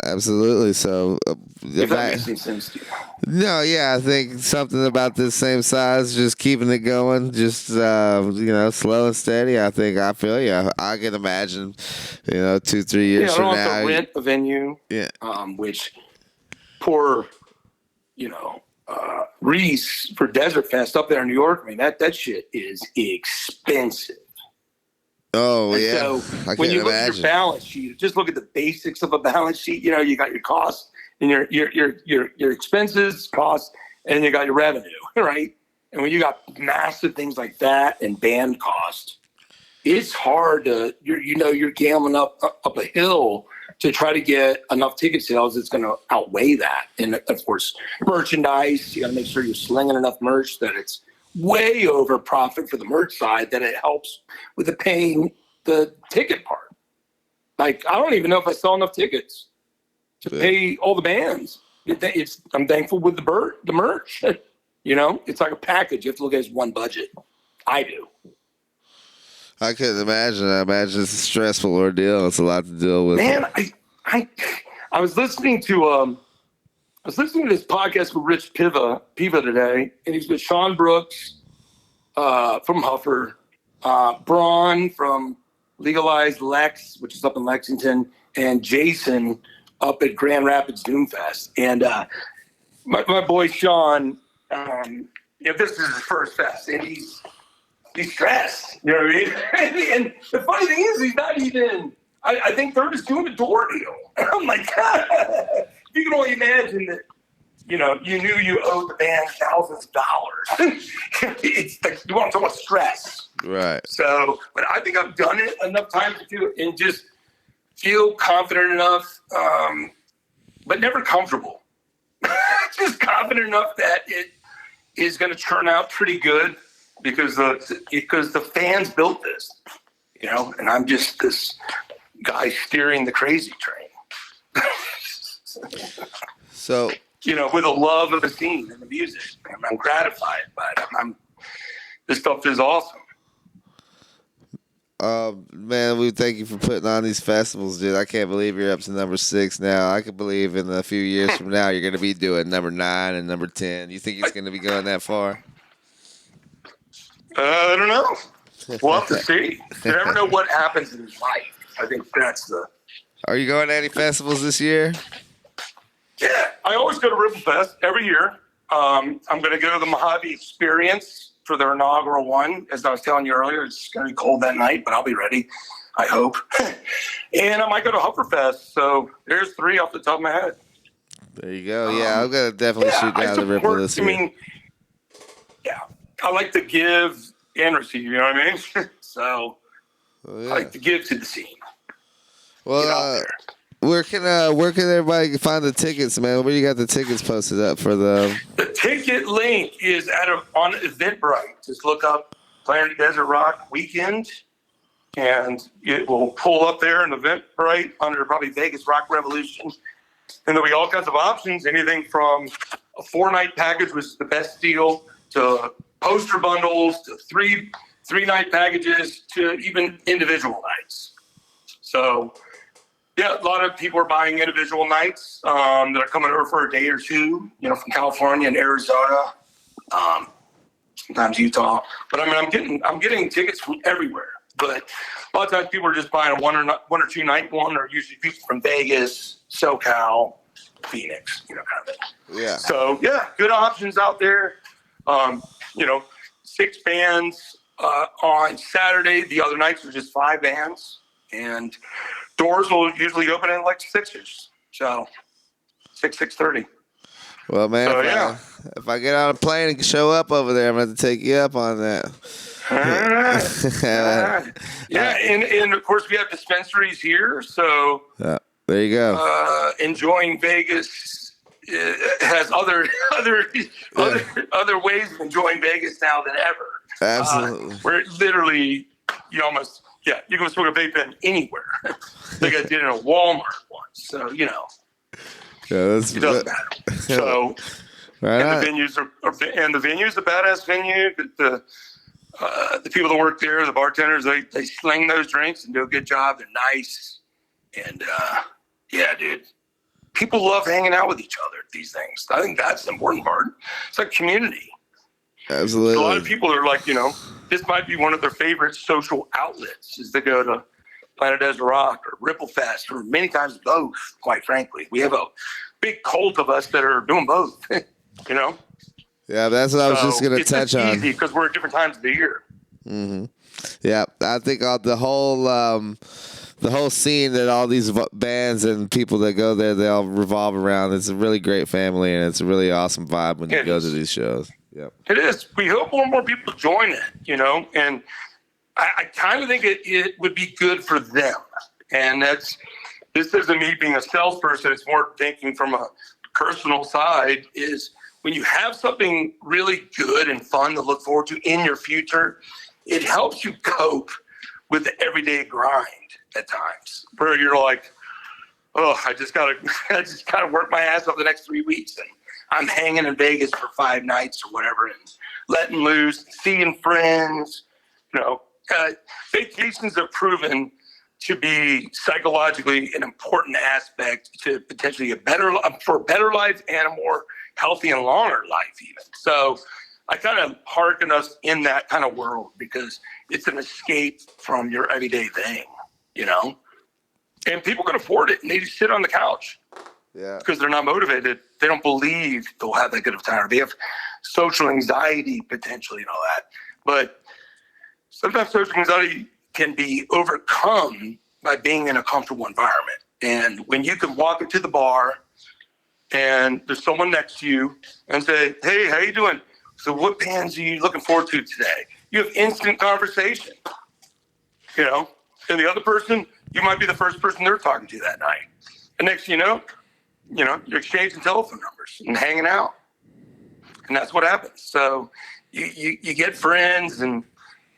Speaker 1: Absolutely. So,
Speaker 2: if that makes any sense to you.
Speaker 1: No, yeah, I think something about this same size, just keeping it going, just slow and steady. I feel you. I can imagine, 2-3 years from now.
Speaker 2: I don't have to rent a venue.
Speaker 1: Yeah.
Speaker 2: Which poor, Reese for Desert Fest up there in New York. I mean, that shit is expensive.
Speaker 1: Oh,
Speaker 2: and
Speaker 1: yeah.
Speaker 2: So when you look at your balance sheet, just look at the basics of a balance sheet. You got your costs and your expenses, costs, and you got your revenue, right? And when you got massive things like that and band cost, it's hard to you're gambling up a hill to try to get enough ticket sales that's going to outweigh that. And of course, merchandise, you got to make sure you're slinging enough merch that it's way over profit for the merch side, that it helps with the paying the ticket part. Like, I don't even know if I sell enough tickets to pay all the bands. I'm thankful with the merch. It's like a package. You have to look at it as one budget. I do.
Speaker 1: I couldn't imagine. I imagine it's a stressful ordeal. It's a lot to deal with.
Speaker 2: Man, I was listening to this podcast with Rich Piva today, and he's with Sean Brooks from Huffer, Braun from Legalized Lex, which is up in Lexington, and Jason up at Grand Rapids Doomfest. And my boy Sean, this is his first fest, and he's stressed. You know what I mean? And the funny thing is, he's not even. I think they're just doing a door deal. I'm like, you can only imagine that. You know, you knew you owed the band thousands of dollars. It's like you want so much stress,
Speaker 1: right?
Speaker 2: So, but I think I've done it enough times to do it and just feel confident enough, but never comfortable. Just confident enough that it is going to turn out pretty good because the fans built this, you know, and I'm just this guy steering the crazy train.
Speaker 1: So,
Speaker 2: you know, with a love of the scene and the music, I'm gratified by it. This stuff is awesome.
Speaker 1: Man, we thank you for putting on these festivals, dude. I can't believe you're up to number 6 now. I can believe in a few years from now you're going to be doing number 9 and number 10. You think it's going to be going that far?
Speaker 2: I don't know. We'll have to see. You never know what happens in life. I think that's the.
Speaker 1: Are you going to any festivals this year?
Speaker 2: Yeah, I always go to Ripple Fest every year. I'm going to go to the Mojave Experience for their inaugural one. As I was telling you earlier, it's going to be cold that night, but I'll be ready, I hope. And I might go to Hufferfest. So there's 3 off the top of my head.
Speaker 1: There you go. Yeah, I'm going to definitely shoot down the Ripple this year.
Speaker 2: I mean, yeah, I like to give and receive, you know what I mean? So I like to give to the scene.
Speaker 1: Well, where can everybody find the tickets, man? Where you got the tickets posted up for the?
Speaker 2: The ticket link is on Eventbrite. Just look up Planet Desert Rock Weekend, and it will pull up there in Eventbrite under probably Vegas Rock Revolution. And there'll be all kinds of options, anything from a 4-night package, which is the best deal, to poster bundles, to three-night packages, to even individual nights. So. Yeah, a lot of people are buying individual nights that are coming over for a day or two, you know, from California and Arizona, sometimes Utah. But I mean, I'm getting tickets from everywhere. But a lot of times people are just buying a one or two night one, or usually people from Vegas, SoCal, Phoenix, you know, kind of thing.
Speaker 1: Yeah.
Speaker 2: So yeah, good options out there. You know, 6 bands on Saturday. The other nights are just 5 bands, and doors will usually open at like 6-ish. So 6:30.
Speaker 1: Well, man,
Speaker 2: so,
Speaker 1: if I get on a plane and can show up over there, I'm going to take you up on that.
Speaker 2: Yeah, and of course we have dispensaries here. So
Speaker 1: there you go.
Speaker 2: Enjoying Vegas has other ways of enjoying Vegas now than ever.
Speaker 1: Absolutely.
Speaker 2: Where literally you almost. Yeah, you can smoke a vape pen anywhere. Like I did in a Walmart once. So, you know, it doesn't matter. So, and the venue's a badass venue. The people that work there, the bartenders, they sling those drinks and do a good job. They're nice. And, yeah, dude, people love hanging out with each other at these things. I think that's the important part. It's like community.
Speaker 1: Absolutely.
Speaker 2: So a lot of people are like, you know, this might be one of their favorite social outlets is to go to Planet Desert Rock or Ripple Fest, or many times both, quite frankly. We have a big cult of us that are doing both, you know?
Speaker 1: Yeah, that's what I was just going to touch on.
Speaker 2: It's easy because we're at different times of the year.
Speaker 1: Mm-hmm. Yeah, I think the whole scene that all these bands and people that go there, they all revolve around. It's a really great family, and it's a really awesome vibe when you go to these shows. Yep. It
Speaker 2: is. We hope more and more people join it, you know, and I kind of think it would be good for them. And this isn't me being a salesperson. It's more thinking from a personal side is when you have something really good and fun to look forward to in your future, it helps you cope with the everyday grind at times where you're like, oh, I just gotta work my ass off the next 3 weeks. And I'm hanging in Vegas for 5 nights or whatever and letting loose, seeing friends. You know, vacations have proven to be psychologically an important aspect to potentially a better life and a more healthy and longer life even. So I kind of hearken us in that kind of world because it's an escape from your everyday thing, you know? And people can afford it and they just sit on the couch.
Speaker 1: Yeah.
Speaker 2: Because they're not motivated. They don't believe they'll have that good of a time. They have social anxiety potentially and all that. But sometimes social anxiety can be overcome by being in a comfortable environment. And when you can walk into the bar and there's someone next to you and say, hey, how you doing? So what bands are you looking forward to today? You have instant conversation, you know, and the other person, you might be the first person they're talking to that night. And next thing you know, you're exchanging telephone numbers and hanging out. And that's what happens. So you get friends and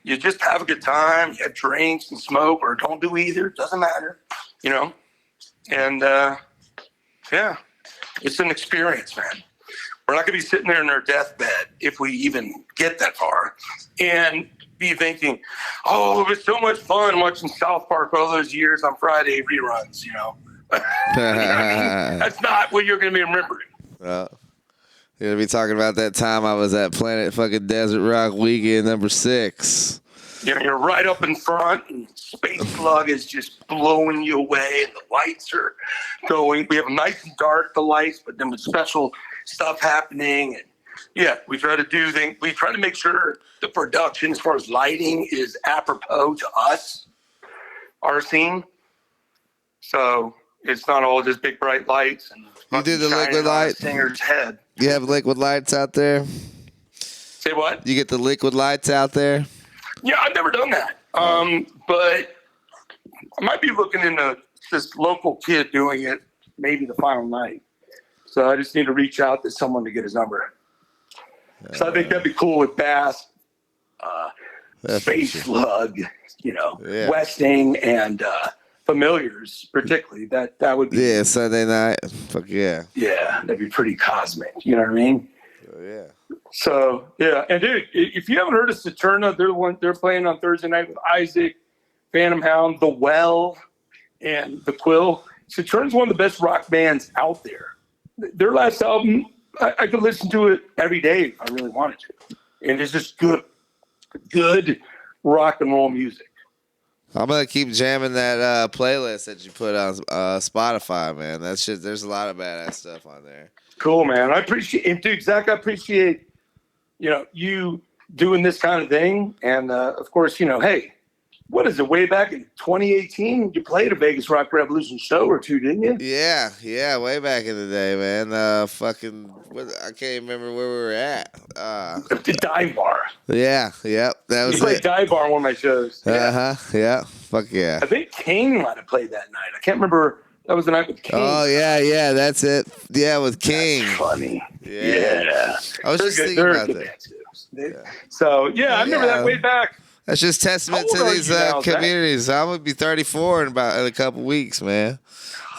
Speaker 2: you just have a good time. You have drinks and smoke or don't do either. It doesn't matter, you know. And, yeah, it's an experience, man. We're not going to be sitting there in our deathbed if we even get that far and be thinking, oh, it was so much fun watching South Park all those years on Friday reruns, you know. You know what I mean? That's not what you're going to be remembering.
Speaker 1: You're going to be talking about that time I was at Planet fucking Desert Rock Weekend #6.
Speaker 2: You know, you're right up in front, and Space Slug is just blowing you away, and the lights are going. We have nice and dark, the lights, but then with special stuff happening. And yeah, we try to do things. We try to make sure the production, as far as lighting, is apropos to us, our scene. So it's not all just big bright lights. And
Speaker 1: you do the liquid light?
Speaker 2: Singer's head.
Speaker 1: You have liquid lights out there?
Speaker 2: Say what?
Speaker 1: You get the liquid lights out there?
Speaker 2: Yeah, I've never done that. But I might be looking into this local kid doing it maybe the final night. So I just need to reach out to someone to get his number. So I think that'd be cool with Bass, Space Slug, you know, Westing, and Familiars, particularly. That would be.
Speaker 1: Yeah, Sunday night. Fuck yeah.
Speaker 2: Yeah, that'd be pretty cosmic. You know what I mean?
Speaker 1: Oh, yeah.
Speaker 2: So yeah, and dude, if you haven't heard of Saturna, they're playing on Thursday night with Isaak, Phantom Hound, The Well, and the Quill. Saturna's one of the best rock bands out there. Their last album, I could listen to it every day if I really wanted to, and it's just good rock and roll music.
Speaker 1: I'm gonna keep jamming that playlist that you put on Spotify, man. That shit. There's a lot of badass stuff on there.
Speaker 2: Cool, man. I appreciate it, dude. Zach, I appreciate you doing this kind of thing, and of course, hey, what is it? Way back in 2018, you played a Vegas Rock Revolution show or two, didn't you?
Speaker 1: Yeah, way back in the day, man. I can't even remember where we were at.
Speaker 2: The Dive Bar.
Speaker 1: Yeah, that was
Speaker 2: you played Dive Bar on one of my shows.
Speaker 1: Yeah, fuck yeah.
Speaker 2: I think King might have played that night. I can't remember. That was the night with King.
Speaker 1: Oh yeah, that's it. Yeah, with King.
Speaker 2: That's funny.
Speaker 1: Yeah. I was just thinking about that.
Speaker 2: Yeah. So I remember that way back.
Speaker 1: That's just testament to these communities. I'm gonna be 34 in a couple weeks, man.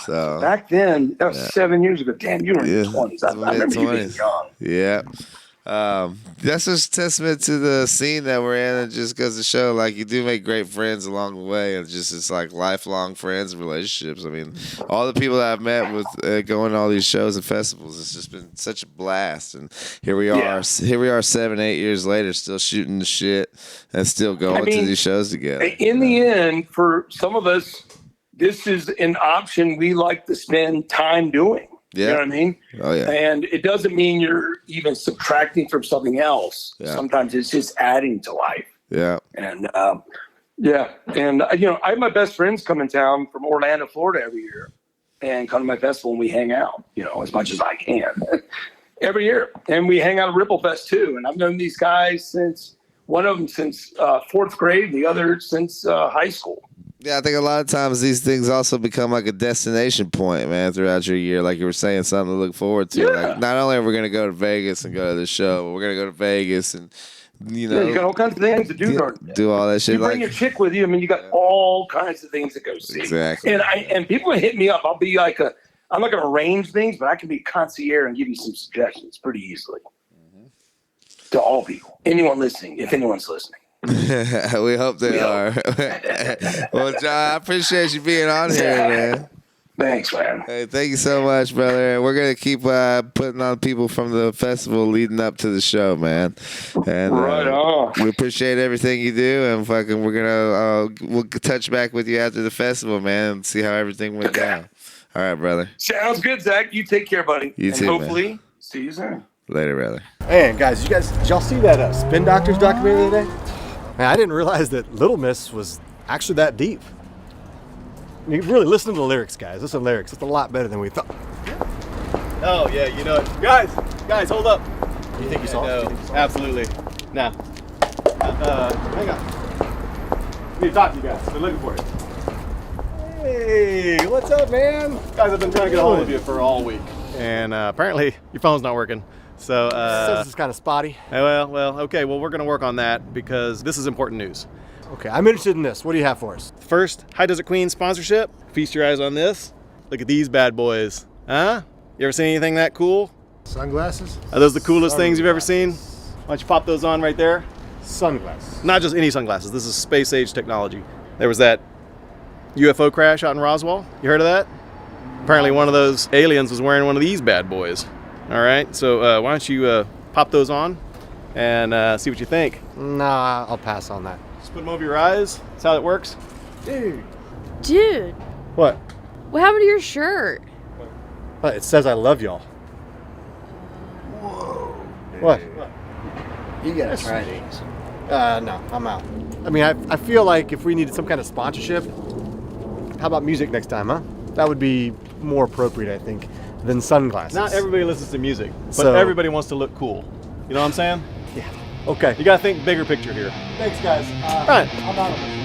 Speaker 1: So
Speaker 2: back then, that was 7 years ago. Damn, you were in your 20s. I remember you being young.
Speaker 1: Yeah. That's just testament to the scene that we're in. It just goes to show, like, you do make great friends along the way, and it's like lifelong friends and relationships. I mean, all the people that I've met with going to all these shows and festivals, it's just been such a blast. And here we are 7-8 years later, still shooting the shit and still going to these shows together.
Speaker 2: In the end, for some of us, this is an option we like to spend time doing.
Speaker 1: Yeah.
Speaker 2: You know what I mean?
Speaker 1: Oh, yeah. And
Speaker 2: it doesn't mean you're even subtracting from something else. Yeah. Sometimes it's just adding to life.
Speaker 1: Yeah.
Speaker 2: And, And, I have my best friends come in town from Orlando, Florida every year and come to my festival and we hang out, as much as I can every year. And we hang out at Ripple Fest too. And I've known these guys since fourth grade, the other since high school.
Speaker 1: Yeah, I think a lot of times these things also become like a destination point, man, throughout your year. Like you were saying, something to look forward to.
Speaker 2: Yeah.
Speaker 1: Like, not only are we going to go to Vegas and go to the show, but we're going to go to Vegas and,
Speaker 2: you got all kinds of things to do.
Speaker 1: Do all that shit.
Speaker 2: You bring your chick with you. I mean, you got all kinds of things to go see.
Speaker 1: Exactly.
Speaker 2: And people hit me up. I'll be like I'm not going to arrange things, but I can be a concierge and give you some suggestions pretty easily. Mm-hmm. To all people. Anyone listening, if anyone's listening.
Speaker 1: We hope they are. Well, John, I appreciate you being on here, man.
Speaker 2: Thanks, man.
Speaker 1: Hey, thank you so much, brother. And we're going to keep putting on people from the festival leading up to the show, man. And
Speaker 2: right on.
Speaker 1: We appreciate everything you do, and we'll touch back with you after the festival, man, and see how everything went down. All right, brother.
Speaker 2: Sounds good, Zach. You take care, buddy.
Speaker 1: You too,
Speaker 2: hopefully, see you soon.
Speaker 1: Later, brother.
Speaker 4: Hey, guys, did y'all see that Spin Doctors documentary today? Man, I didn't realize that Little Miss was actually that deep. You really listen to the lyrics, guys. Listen to the lyrics. It's a lot better than we thought.
Speaker 5: Oh yeah, you know it. Guys, hold up.
Speaker 4: You think you saw it?
Speaker 5: No, absolutely. Nah. Hang on. Need to talk to you guys. Been looking for you. Hey, what's up, man? Guys, I've been trying to get a hold of you for all week, and apparently your phone's not working. So,
Speaker 4: Says it's kind of spotty.
Speaker 5: well, okay. Well, we're gonna work on that because this is important news.
Speaker 4: Okay, I'm interested in this. What do you have for us?
Speaker 5: First, High Desert Queen sponsorship. Feast your eyes on this. Look at these bad boys. Huh? You ever seen anything that cool?
Speaker 4: Sunglasses?
Speaker 5: Are those the coolest things you've ever seen? Why don't you pop those on right there?
Speaker 4: Sunglasses.
Speaker 5: Not just any sunglasses. This is space age technology. There was that UFO crash out in Roswell. You heard of that? Apparently one of those aliens was wearing one of these bad boys. All right, so why don't you pop those on and see what you think.
Speaker 4: Nah, I'll pass on that.
Speaker 5: Just put them over your eyes. That's how it works.
Speaker 4: Dude.
Speaker 6: Dude,
Speaker 4: What?
Speaker 6: what happened to your shirt?
Speaker 4: It says I love y'all. What?
Speaker 7: You gotta try these.
Speaker 4: No, I'm out. I mean, I feel like if we needed some kind of sponsorship, how about music next time, huh? That would be more appropriate, I think, than sunglasses.
Speaker 5: Not everybody listens to music, but
Speaker 4: So-
Speaker 5: everybody wants to look cool. You know what I'm saying?
Speaker 4: Yeah. Okay.
Speaker 5: You gotta think bigger picture here.
Speaker 4: Thanks, guys.
Speaker 5: Right.
Speaker 4: I'm out of it.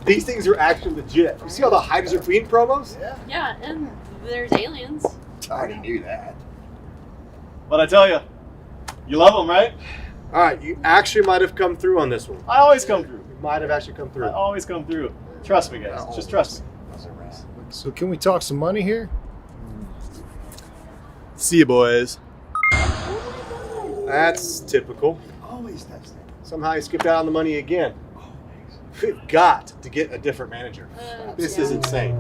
Speaker 4: These things are actually legit. You see all the Hydras are Queen promos?
Speaker 7: Yeah,
Speaker 6: Yeah, and there's aliens.
Speaker 7: I already knew that.
Speaker 5: But I tell you, you love them, right?
Speaker 4: All right, you actually might have come through on this one.
Speaker 5: I always come through.
Speaker 4: You might have actually come through.
Speaker 5: I always come through. Trust me, guys. Just trust me.
Speaker 8: So can we talk some money here?
Speaker 5: See you, boys.
Speaker 4: That's typical.
Speaker 7: Always does that.
Speaker 4: Somehow you skipped out on the money again. We've got to get a different manager. This is insane.